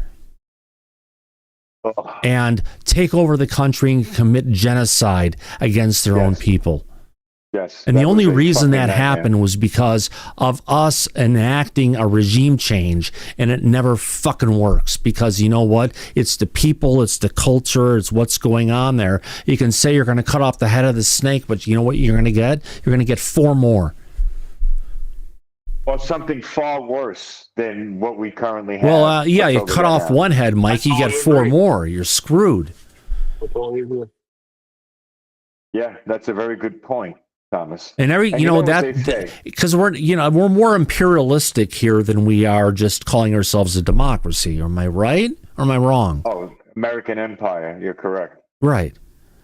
and take over the country and commit genocide against their own people. Yes. And the only reason that happened was because of us enacting a regime change, and it never fucking works because you know what? It's the people, it's the culture, it's what's going on there. You can say you're going to cut off the head of the snake, but you know what you're going to get? You're going to get 4 more. Or something far worse than what we currently have. Well, yeah, you cut off one head, Mike, you get 4 more. You're screwed. Yeah, that's a very good point, Thomas. And that because we're more imperialistic here than we are just calling ourselves a democracy. Am I right or am I wrong? Oh, American Empire. You're correct. Right.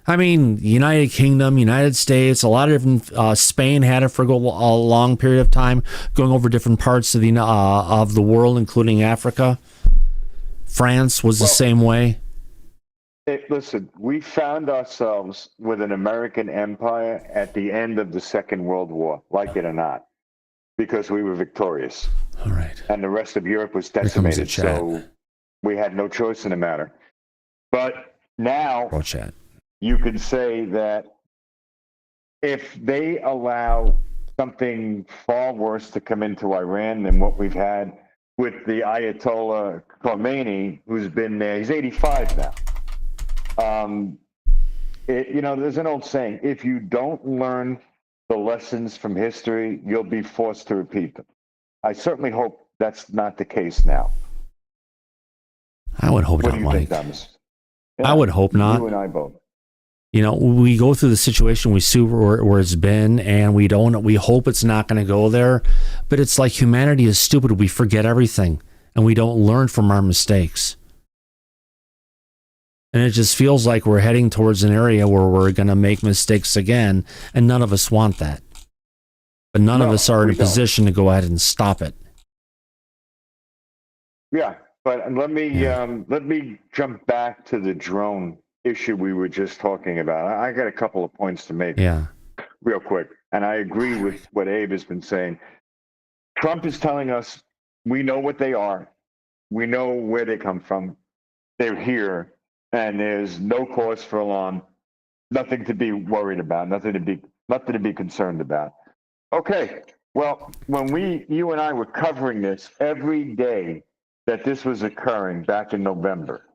I mean, United Kingdom, United States, a lot of different. Spain had it for a long period of time, going over different parts of the world, including Africa. France was the same way. Listen, we found ourselves with an American empire at the end of the Second World War, like it or not, because we were victorious. All right. And the rest of Europe was decimated, so we had no choice in the matter. But now, you could say that if they allow something far worse to come into Iran than what we've had with the Ayatollah Khomeini, who's been there, he's 85 now. There's an old saying, if you don't learn the lessons from history, you'll be forced to repeat them. I certainly hope that's not the case now. I would hope not, Mike. Yeah, I would hope not. You and I both. We go through the situation, we see where it's been, and we hope it's not going to go there. But it's like humanity is stupid. We forget everything, and we don't learn from our mistakes. And it just feels like we're heading towards an area where we're going to make mistakes again, and none of us want that. But none of us are in a position to go ahead and stop it. Yeah, but let me jump back to the drone issue we were just talking about. I got a couple of points to make real quick. And I agree with what Abe has been saying. Trump is telling us we know what they are. We know where they come from. They're here. And there's no cause for alarm. Nothing to be worried about. Nothing to be concerned about. Okay. Well, when you and I were covering this every day that this was occurring back in November,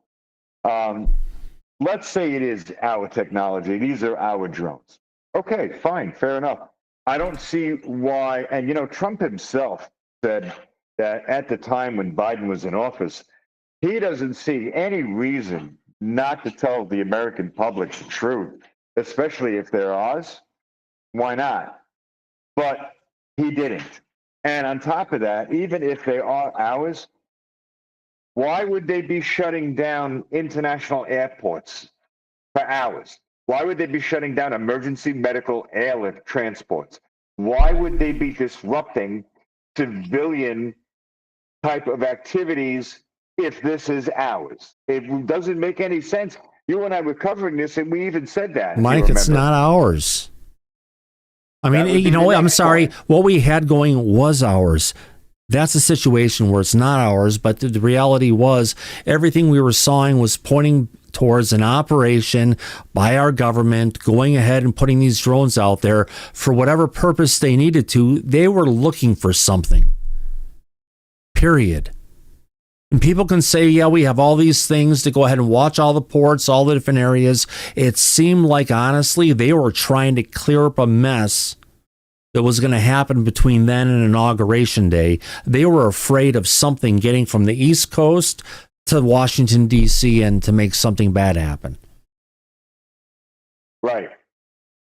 let's say it is our technology. These are our drones. Okay, fine, fair enough. I don't see why. And, Trump himself said that at the time when Biden was in office, he doesn't see any reason not to tell the American public the truth, especially if they're ours. Why not? But he didn't. And on top of that, even if they are ours, why would they be shutting down international airports for hours? Why would they be shutting down emergency medical airlift transports? Why would they be disrupting civilian type of activities if this is ours? It doesn't make any sense. You and I were covering this, and we even said that. Mike, it's not ours. I mean, you know, I'm sorry. What we had going was ours. That's a situation where it's not ours, but the reality was everything we were sawing was pointing towards an operation by our government going ahead and putting these drones out there for whatever purpose they needed to. They were looking for something. Period. And people can say, yeah, we have all these things to go ahead and watch all the ports, all the different areas. It seemed like, honestly, they were trying to clear up a mess that was going to happen between then and Inauguration Day. They were afraid of something getting from the East Coast to Washington, D.C., and to make something bad happen. Right.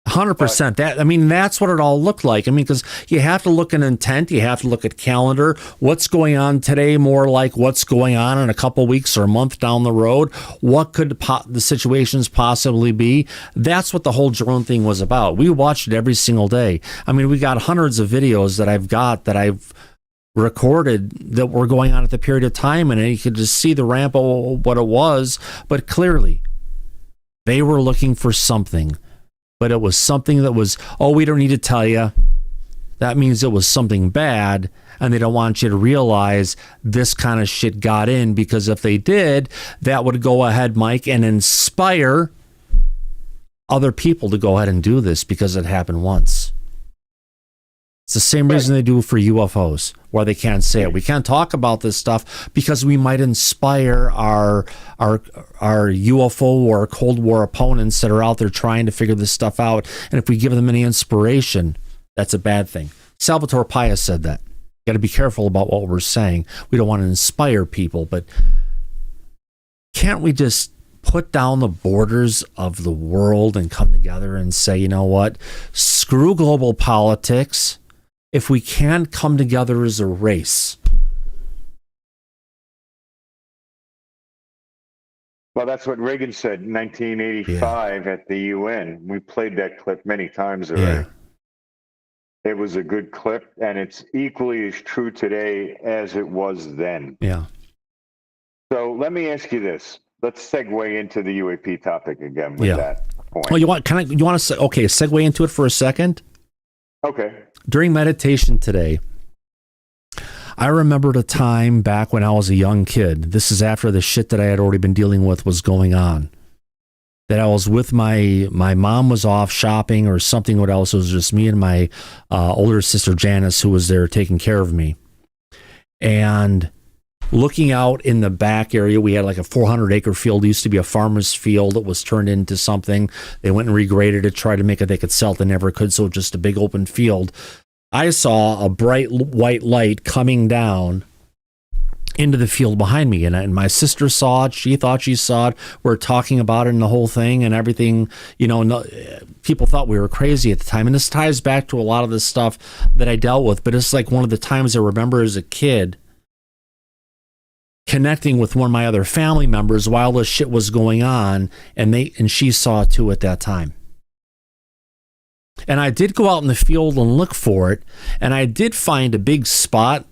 100%. That's what it all looked like. I mean, because you have to look at intent, you have to look at calendar. What's going on today? More like what's going on in a couple weeks or a month down the road. What could the situations possibly be? That's what the whole drone thing was about. We watched it every single day. I mean, we got hundreds of videos that I've recorded that were going on at the period of time, and you could just see the ramp of what it was. But clearly, they were looking for something. But it was something that was, we don't need to tell you. That means it was something bad, and they don't want you to realize this kind of shit got in, because if they did, that would go ahead, Mike, and inspire other people to go ahead and do this because it happened once. It's the same reason they do for UFOs, where they can't say it. We can't talk about this stuff because we might inspire our UFO or Cold War opponents that are out there trying to figure this stuff out. And if we give them any inspiration, that's a bad thing. Salvatore Pais said that. Got to be careful about what we're saying. We don't want to inspire people, but can't we just put down the borders of the world and come together and say, you know what? Screw global politics. If we can't come together as a race. Well, that's what Reagan said in 1985 at the UN. We played that clip many times already. Yeah. It was a good clip, and it's equally as true today as it was then. Yeah. So let me ask you this. Let's segue into the UAP topic again with that point. Oh, you want to segue into it for a second? Okay. During meditation today, I remembered a time back when I was a young kid. This is after the shit that I had already been dealing with was going on. That I was with my mom was off shopping or something. What else? It was just me and my older sister Janice, who was there taking care of me. And looking out in the back area, we had like a 400-acre field. It used to be a farmer's field. It was turned into something. They went and regraded it, tried to make it they could sell it. They never could, so just a big open field. I saw a bright white light coming down into the field behind me, and my sister saw it. She thought she saw it. We're talking about it and the whole thing and everything. People thought we were crazy at the time, and this ties back to a lot of the stuff that I dealt with, but it's like one of the times I remember as a kid connecting with one of my other family members while this shit was going on, and she saw it too at that time. And I did go out in the field and look for it, and I did find a big spot.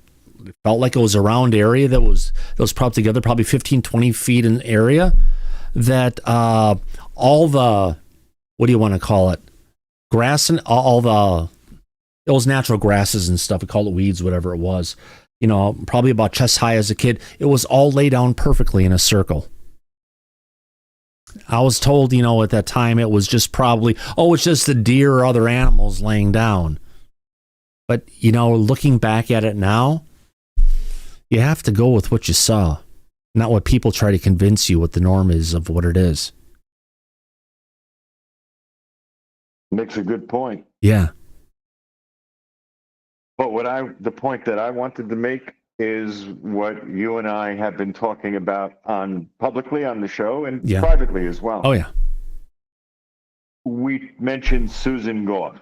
It felt like it was a round area that was probably together, probably 15, 20 feet in area, that all the, what do you want to call it? Grass and it was natural grasses and stuff. We called it weeds, whatever it was. Probably about chest high as a kid. It was all laid down perfectly in a circle. I was told, at that time it was just probably, it's just the deer or other animals laying down. But, looking back at it now, you have to go with what you saw, not what people try to convince you what the norm is of what it is. Makes a good point. Yeah. But the point that I wanted to make is what you and I have been talking about publicly on the show and privately as well. Oh, yeah. We mentioned Susan Gore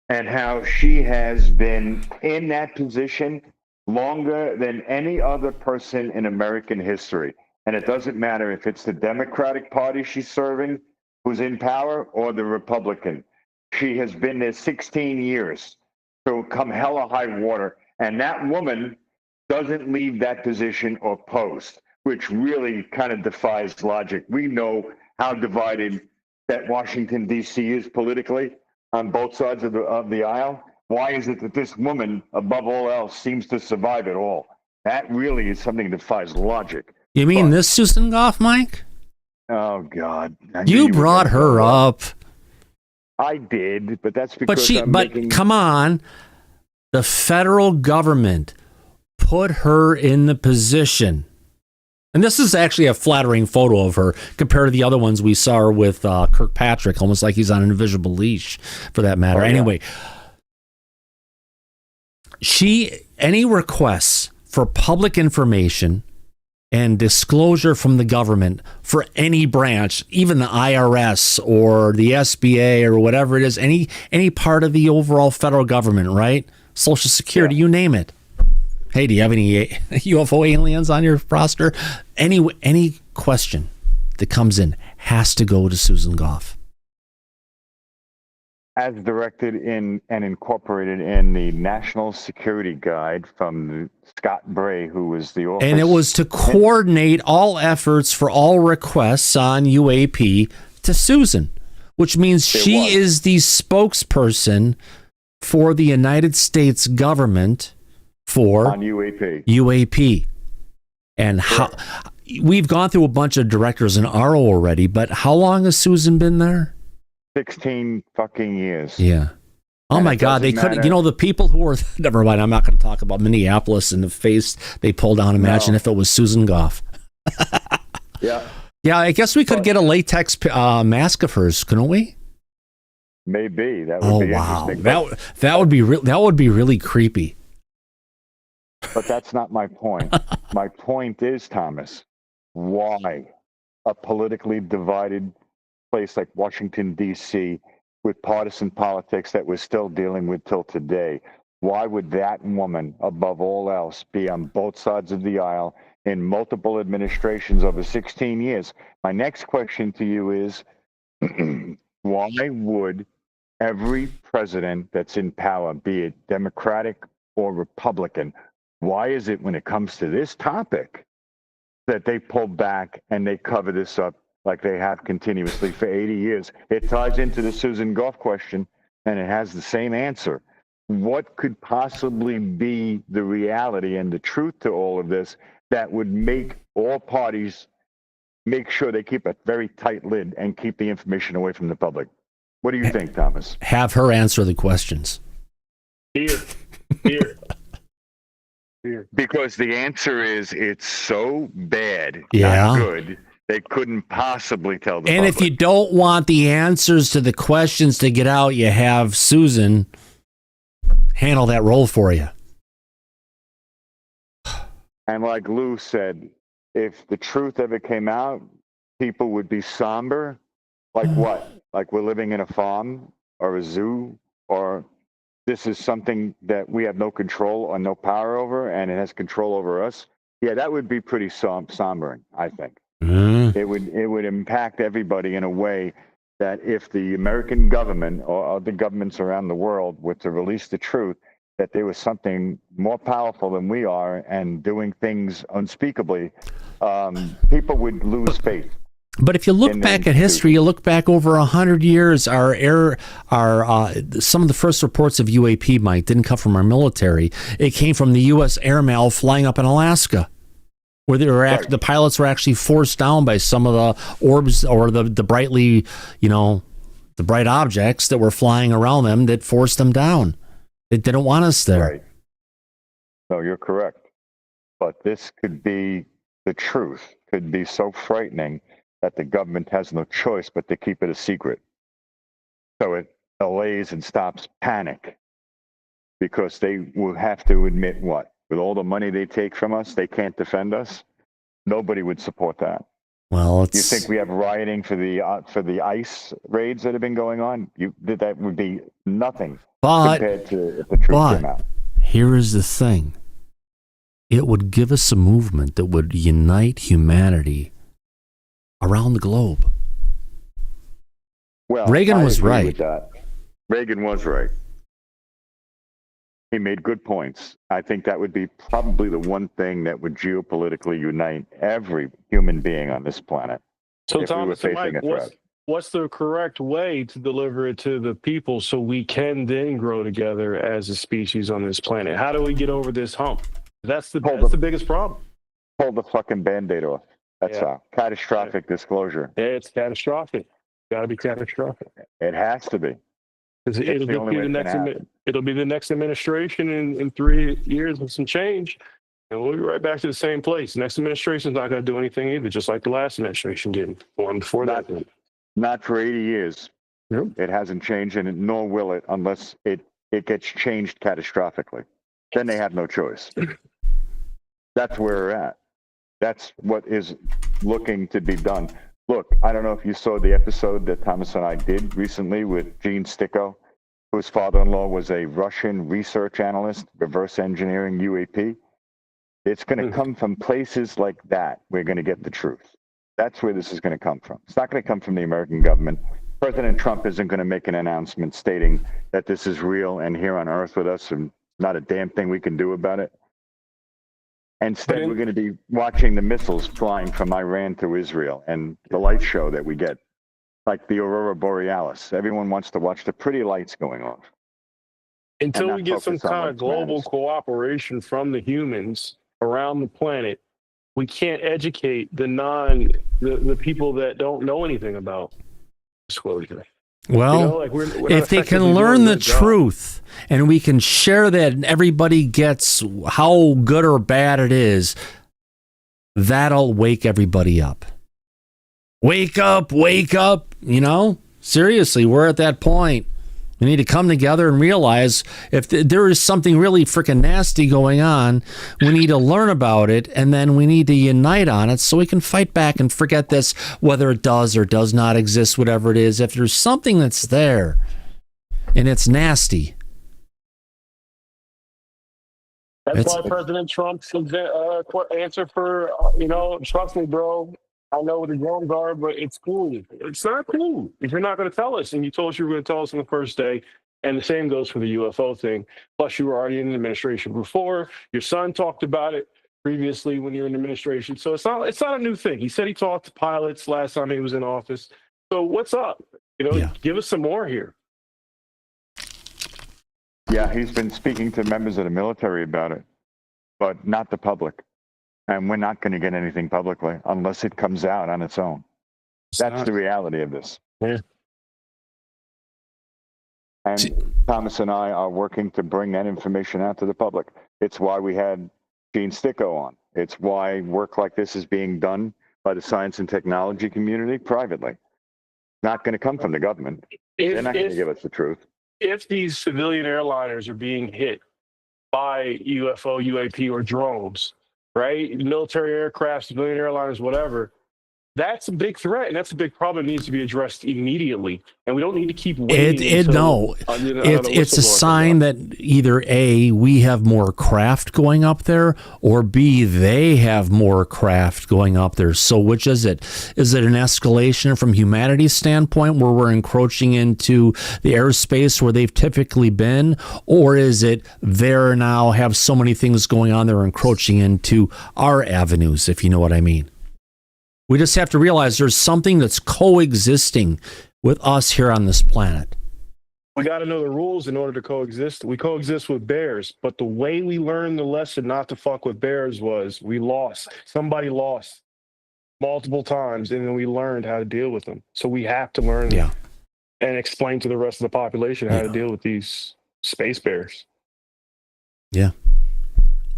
and how she has been in that position longer than any other person in American history. And it doesn't matter if it's the Democratic Party she's serving, who's in power, or the Republican. She has been there 16 years. So come hell or high water. And that woman doesn't leave that position or post, which really kind of defies logic. We know how divided that Washington, D.C. is politically. on both sides of the aisle? Why is it that this woman, above all else, seems to survive it all? That really is something that defies logic. You mean this Susan Goff, Mike? Oh, God. You brought her up. I did, but that's because But come on. The federal government put her in the position. And this is actually a flattering photo of her compared to the other ones we saw her with Kirkpatrick, almost like he's on an invisible leash, for that matter. Anyway, any requests for public information and disclosure from the government for any branch, even the IRS or the SBA or whatever it is, any part of the overall federal government, right? Social Security, you name it. Hey, do you have any UFO aliens on your roster? Any question that comes in has to go to Susan Goff. As directed in and incorporated in the National Security Guide from Scott Bray, who was the office. And it was to coordinate all efforts for all requests on UAP to Susan, which means she is the spokesperson for the United States government for on UAP. And how we've gone through a bunch of directors in RO already, but how long has Susan been there? 16 fucking years. Yeah. Oh, my God. They could, the people who were, never mind. I'm not going to talk about Minneapolis and the face they pulled down. Imagine if it was Susan Goff. Yeah. Yeah. I guess we could get a latex mask of hers, couldn't we? Maybe that would be interesting. That would be really creepy. But that's not my point. My point is, Thomas, why a politically divided place like Washington, D.C., with partisan politics that we're still dealing with till today, why would that woman, above all else, be on both sides of the aisle in multiple administrations over 16 years? My next question to you is, why would every president that's in power, be it Democratic or Republican, why is it when it comes to this topic that they pull back and they cover this up like they have continuously for 80 years? It ties into the Susan Goff question, and it has the same answer. What could possibly be the reality and the truth to all of this that would make all parties make sure they keep a very tight lid and keep the information away from the public? What do you think, Thomas? Have her answer the questions. Here. Because the answer is it's so bad, not good, they couldn't possibly tell the And public. if you don't want the answers to the questions to get out, you have Susan handle that role for you. And like Lou said, if the truth ever came out, people would be somber. Like what? Like we're living in a farm or a zoo, or this is something that we have no control or no power over, and it has control over us. Yeah, that would be pretty sombering, I think. It would impact everybody in a way that if the American government or other governments around the world were to release the truth, that there was something more powerful than we are and doing things unspeakably, people would lose faith. But if you look back at history, you look back over 100 years, some of the first reports of UAP, Mike, didn't come from our military. It came from the U.S. airmail flying up in Alaska, where the pilots were actually forced down by some of the orbs or the brightly, the bright objects that were flying around them that forced them down. They didn't want us there. Right. No, you're correct. But this could be the truth, could be so frightening that the government has no choice but to keep it a secret. So it allays and stops panic, because they will have to admit what? With all the money they take from us, they can't defend us? Nobody would support that. Well, you think we have rioting for the ICE raids that have been going on? That would be nothing compared to if the truth came out. Here is the thing. It would give us a movement that would unite humanity around the globe. Well, Reagan was right. With that. Reagan was right. He made good points. I think that would be probably the one thing that would geopolitically unite every human being on this planet. So, if Thomas we were and facing Mike, a threat. what's the correct way to deliver it to the people so we can then grow together as a species on this planet? How do we get over this hump? That's the biggest problem. Pull the fucking Band-Aid off. That's all. Catastrophic disclosure. Yeah, it's catastrophic. Got to be catastrophic. It has to be. It'll be the next administration in 3 years and some change, and we'll be right back to the same place. The next administration's not going to do anything either, just like the last administration did. One before that. Not for 80 years. Yep. It hasn't changed, and nor will it unless it gets changed catastrophically. Then they have no choice. That's where we're at. That's what is looking to be done. Look, I don't know if you saw the episode that Thomas and I did recently with Gene Sticko, whose father-in-law was a Russian research analyst, reverse engineering UAP. It's going to come from places like that. We're going to get the truth. That's where this is going to come from. It's not going to come from the American government. President Trump isn't going to make an announcement stating that this is real and here on Earth with us and not a damn thing we can do about it. Instead, we're going to be watching the missiles flying from Iran to Israel and the light show that we get, like the Aurora Borealis. Everyone wants to watch the pretty lights going off. Until we get some kind of global cooperation from the humans around the planet, we can't educate the people that don't know anything about disclosure. Well, if they can learn the truth and we can share that and everybody gets how good or bad it is, that'll wake everybody up. Wake up, seriously, we're at that point. We need to come together and realize if there is something really freaking nasty going on, we need to learn about it, and then we need to unite on it so we can fight back and forget this, whether it does or does not exist, whatever it is. If there's something that's there and it's nasty. That's why President Trump's answer for, trust me, bro, I know what the drones are, but it's cool. It's not cool if you're not going to tell us. And you told us you were going to tell us on the first day. And the same goes for the UFO thing. Plus, you were already in the administration before. Your son talked about it previously when you were in the administration. So it's not a new thing. He said he talked to pilots last time he was in office. So what's up? Give us some more here. Yeah, he's been speaking to members of the military about it, but not the public. And we're not going to get anything publicly unless it comes out on its own. That's the reality of this. Yeah. And Thomas and I are working to bring that information out to the public. It's why we had Gene Sticko on. It's why work like this is being done by the science and technology community privately. It's not going to come from the government. They're not going to give us the truth. If these civilian airliners are being hit by UFO, UAP, or drones, right? Military aircraft, civilian airliners, whatever. That's a big threat, and that's a big problem that needs to be addressed immediately. And we don't need to keep waiting. It's a sign that either A, we have more craft going up there, or B, they have more craft going up there. So which is it? Is it an escalation from humanity's standpoint where we're encroaching into the airspace where they've typically been? Or is it they're now have so many things going on, they're encroaching into our avenues, if you know what I mean? We just have to realize there's something that's coexisting with us here on this planet. We got to know the rules in order to coexist. We coexist with bears, but the way we learned the lesson not to fuck with bears was we lost. Somebody lost multiple times, and then we learned how to deal with them. So we have to learn and explain to the rest of the population how to deal with these space bears. Yeah.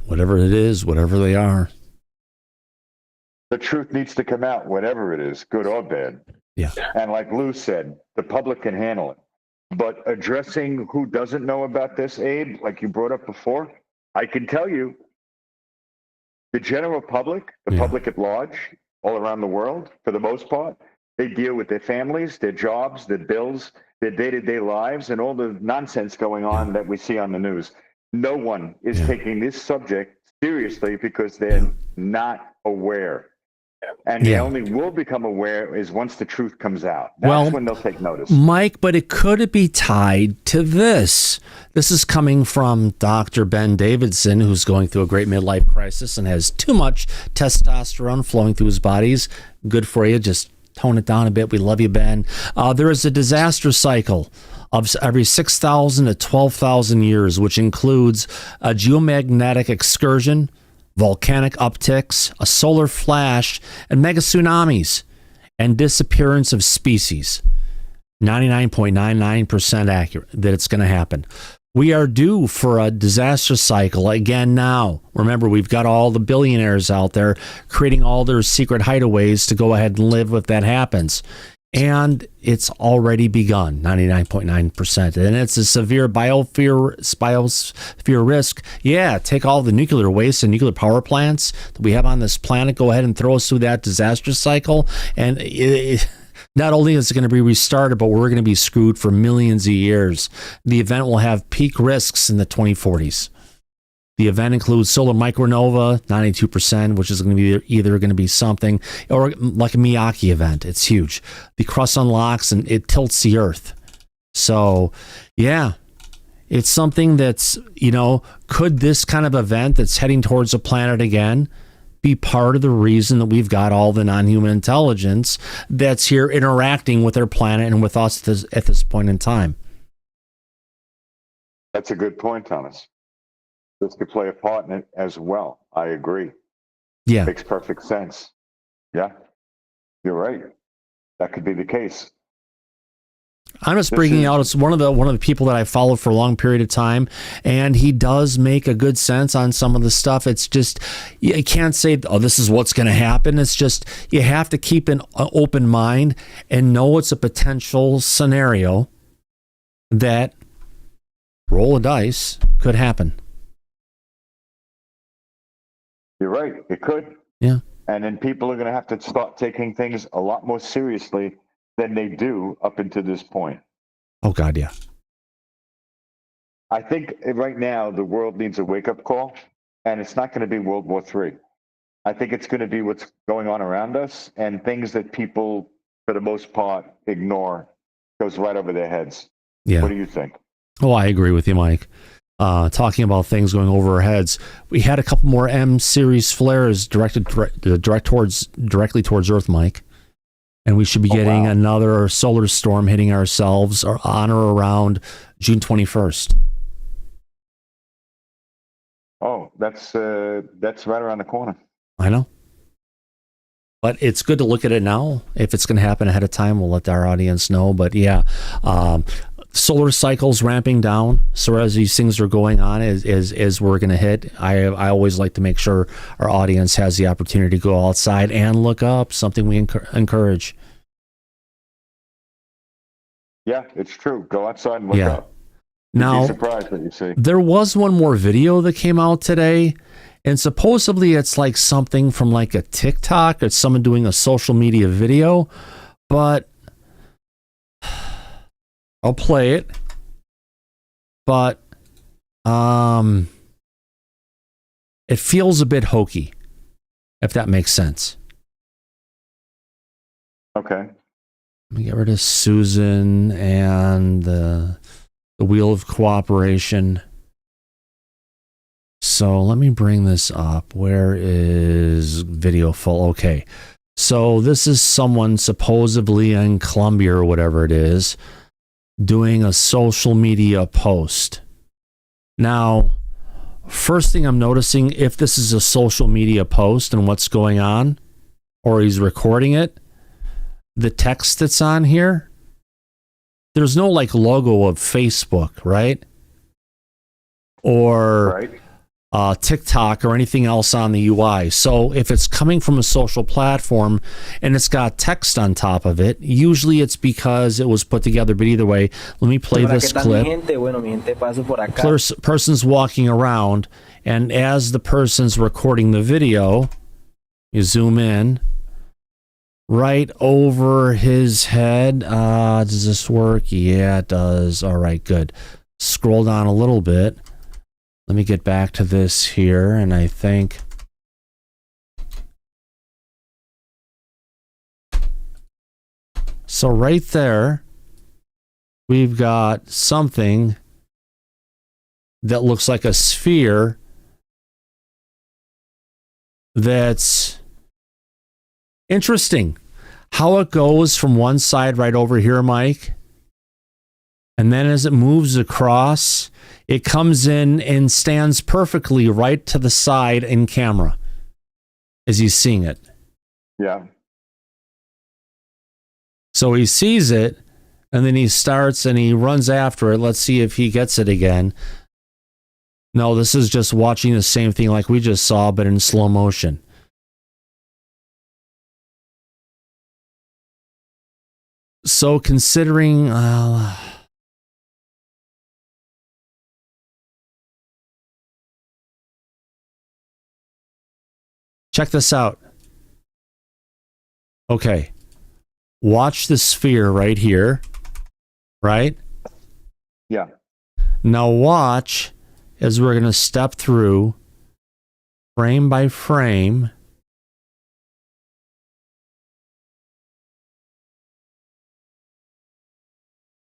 Whatever it is, whatever they are. The truth needs to come out, whatever it is, good or bad. Yeah. And like Lou said, the public can handle it. But addressing who doesn't know about this, Abe, like you brought up before, I can tell you, the general public, the public at large, all around the world, for the most part, they deal with their families, their jobs, their bills, their day-to-day lives, and all the nonsense going on that we see on the news. No one is taking this subject seriously because they're not aware. And they only will become aware is once the truth comes out. That's when they'll take notice. Mike, but it could be tied to this. This is coming from Dr. Ben Davidson, who's going through a great midlife crisis and has too much testosterone flowing through his body. Good for you. Just tone it down a bit. We love you, Ben. There is a disaster cycle of every 6,000 to 12,000 years, which includes a geomagnetic excursion, volcanic upticks, a solar flash, and mega tsunamis, and disappearance of species. 99.99% accurate that it's going to happen. We are due for a disaster cycle again now. Remember, we've got all the billionaires out there creating all their secret hideaways to go ahead and live if that happens. And it's already begun, 99.9%. And it's a severe biosphere risk. Yeah, take all the nuclear waste and nuclear power plants that we have on this planet, go ahead and throw us through that disaster cycle. And not only is it going to be restarted, but we're going to be screwed for millions of years. The event will have peak risks in the 2040s. The event includes solar micronova, 92%, which is going to be either going to be something or like a Miyake event. It's huge. The crust unlocks and it tilts the Earth. So, yeah, it's something that's, could this kind of event that's heading towards the planet again be part of the reason that we've got all the non-human intelligence that's here interacting with our planet and with us at this point in time? That's a good point, Thomas. This could play a part in it as well. I agree. Yeah. Makes perfect sense. Yeah. You're right. That could be the case. I'm just bringing out, it's one of the people that I followed for a long period of time, and he does make a good sense on some of the stuff. It's just, you can't say, oh, this is what's going to happen. It's just, you have to keep an open mind and know it's a potential scenario that roll of dice could happen. You're right. It could. Yeah. And then people are going to have to start taking things a lot more seriously than they do up until this point. Oh, God, yeah. I think right now the world needs a wake-up call, and it's not going to be World War III. I think it's going to be what's going on around us, and things that people, for the most part, ignore goes right over their heads. Yeah. What do you think? Oh, I agree with you, Mike. Talking about things going over our heads. We had a couple more M-series flares directly towards Earth, Mike. And we should be getting another solar storm hitting ourselves on or around June 21st. Oh, that's right around the corner. I know. But it's good to look at it now. If it's going to happen ahead of time, we'll let our audience know. But yeah, solar cycles ramping down. So as these things are going on, as we're going to hit, I always like to make sure our audience has the opportunity to go outside and look up, something we encourage. Yeah, it's true. Go outside and look up. Now, you'd be surprised what you see. There was one more video that came out today, and supposedly it's like something from like a Tic Tac. It's someone doing a social media video, but I'll play it. But it feels a bit hokey, if that makes sense. Okay. Let me get rid of Susan and the wheel of cooperation. So let me bring this up. Where is video full? Okay. So this is someone supposedly in Colombia or whatever it is doing a social media post. Now, first thing I'm noticing, if this is a social media post and what's going on, or he's recording it, the text that's on here, there's no like logo of Facebook, right? Or TikTok or anything else on the UI. So if it's coming from a social platform and it's got text on top of it, usually it's because it was put together. But either way, let me play this clip. Person's walking around, and as the person's recording the video, you zoom in right over his head. Does this work? Yeah, it does. All right, good. Scroll down a little bit. Let me get back to this here, and I think so right there we've got something that looks like a sphere that's interesting. how it goes from one side right over here, Mike, and then as it moves across, it comes in and stands perfectly right to the side in camera as he's seeing it. Yeah. So he sees it, and then he starts and he runs after it. Let's see if he gets it again. No, this is just watching the same thing like we just saw, but in slow motion. So considering... check this out. Okay. Watch the sphere right here. Right? Yeah. Now watch as we're going to step through frame by frame.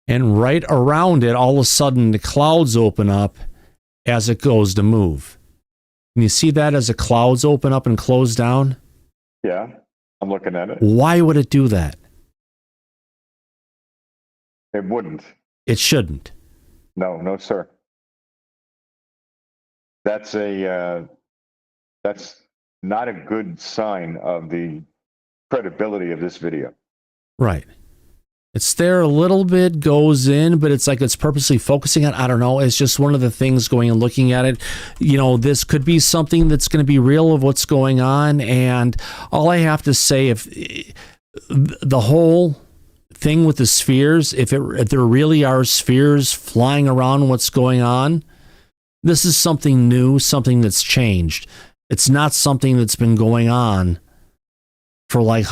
And right around it, all of a sudden, the clouds open up as it goes to move. Can you see that as the clouds open up and close down? Yeah, I'm looking at it. Why would it do that? It wouldn't. It shouldn't. No, sir. That's not a good sign of the credibility of this video. Right. It's there a little bit, goes in, but it's like it's purposely focusing on, I don't know, it's just one of the things going and looking at it. You know, this could be something that's going to be real of what's going on. And all I have to say, if the whole thing with the spheres, if there really are spheres flying around what's going on, this is something new, something that's changed. It's not something that's been going on for like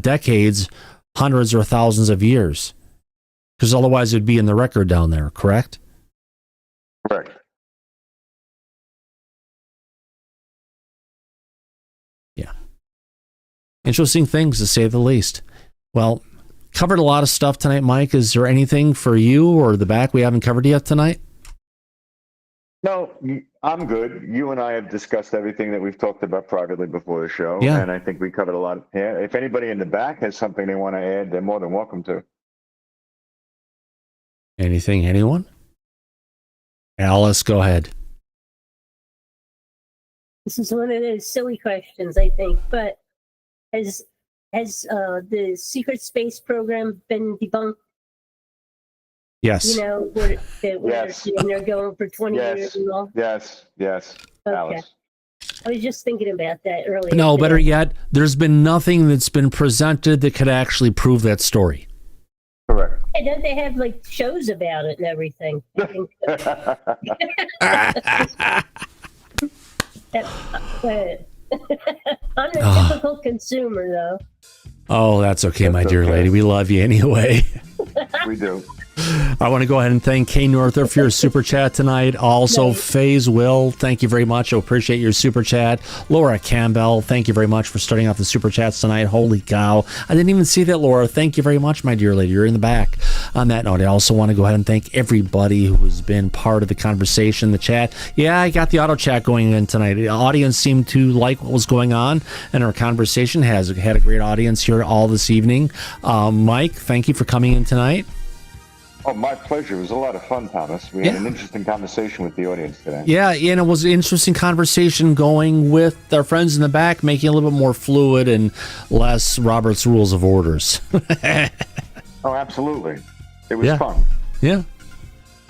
decades, hundreds or thousands of years, because otherwise it'd be in the record down there, correct? Correct. Yeah. Interesting things, to say the least. Well, covered a lot of stuff tonight, Mike. Is there anything for you or the back we haven't covered yet tonight? No, I'm good. You and I have discussed everything that we've talked about privately before the show, Yeah. and I think we covered a lot. Yeah, if anybody in the back has something they want to add, they're more than welcome to. Anything, anyone? Alice, go ahead. This is one of those silly questions, I think, but has the secret space program been debunked? Yes. You know, Yes. and they're going for 20 Yes. years and all? Yes, Okay. Alice. I was just thinking about that earlier. No, today. better yet, there's been nothing that's been presented that could actually prove that story. Correct. And don't they have like shows about it and everything? I think I'm a typical consumer, though. Oh, that's okay, my dear lady. We love you anyway. We do. I want to go ahead and thank Kay Norther for your super chat tonight. Also, Faze Will, thank you very much. I appreciate your super chat. Laura Campbell, thank you very much for starting off the super chats tonight. Holy cow. I didn't even see that, Laura. Thank you very much, my dear lady. You're in the back. On that note, I also want to go ahead and thank everybody who has been part of the conversation, the chat. Yeah, I got the auto chat going in tonight. The audience seemed to like what was going on, and our conversation has had a great audience here all this evening. Mike, thank you for coming in tonight. Oh, my pleasure. It was a lot of fun, Thomas. We had an interesting conversation with the audience today. Yeah, and it was an interesting conversation going with our friends in the back, making it a little bit more fluid and less Robert's Rules of Orders. Oh, absolutely. It was fun. Yeah.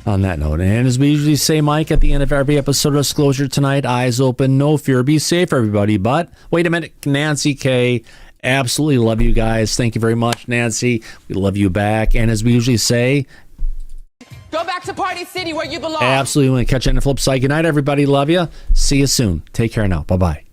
On that note, and as we usually say, Mike, at the end of every episode of Disclosure tonight, eyes open, no fear, be safe, everybody. But wait a minute, Nancy K. Absolutely love you guys. Thank you very much, Nancy. We love you back. And as we usually say, go back to Party City where you belong. absolutely. Want to catch you on the flip side. Good night, everybody. Love you. See you soon. Take care now. Bye-bye.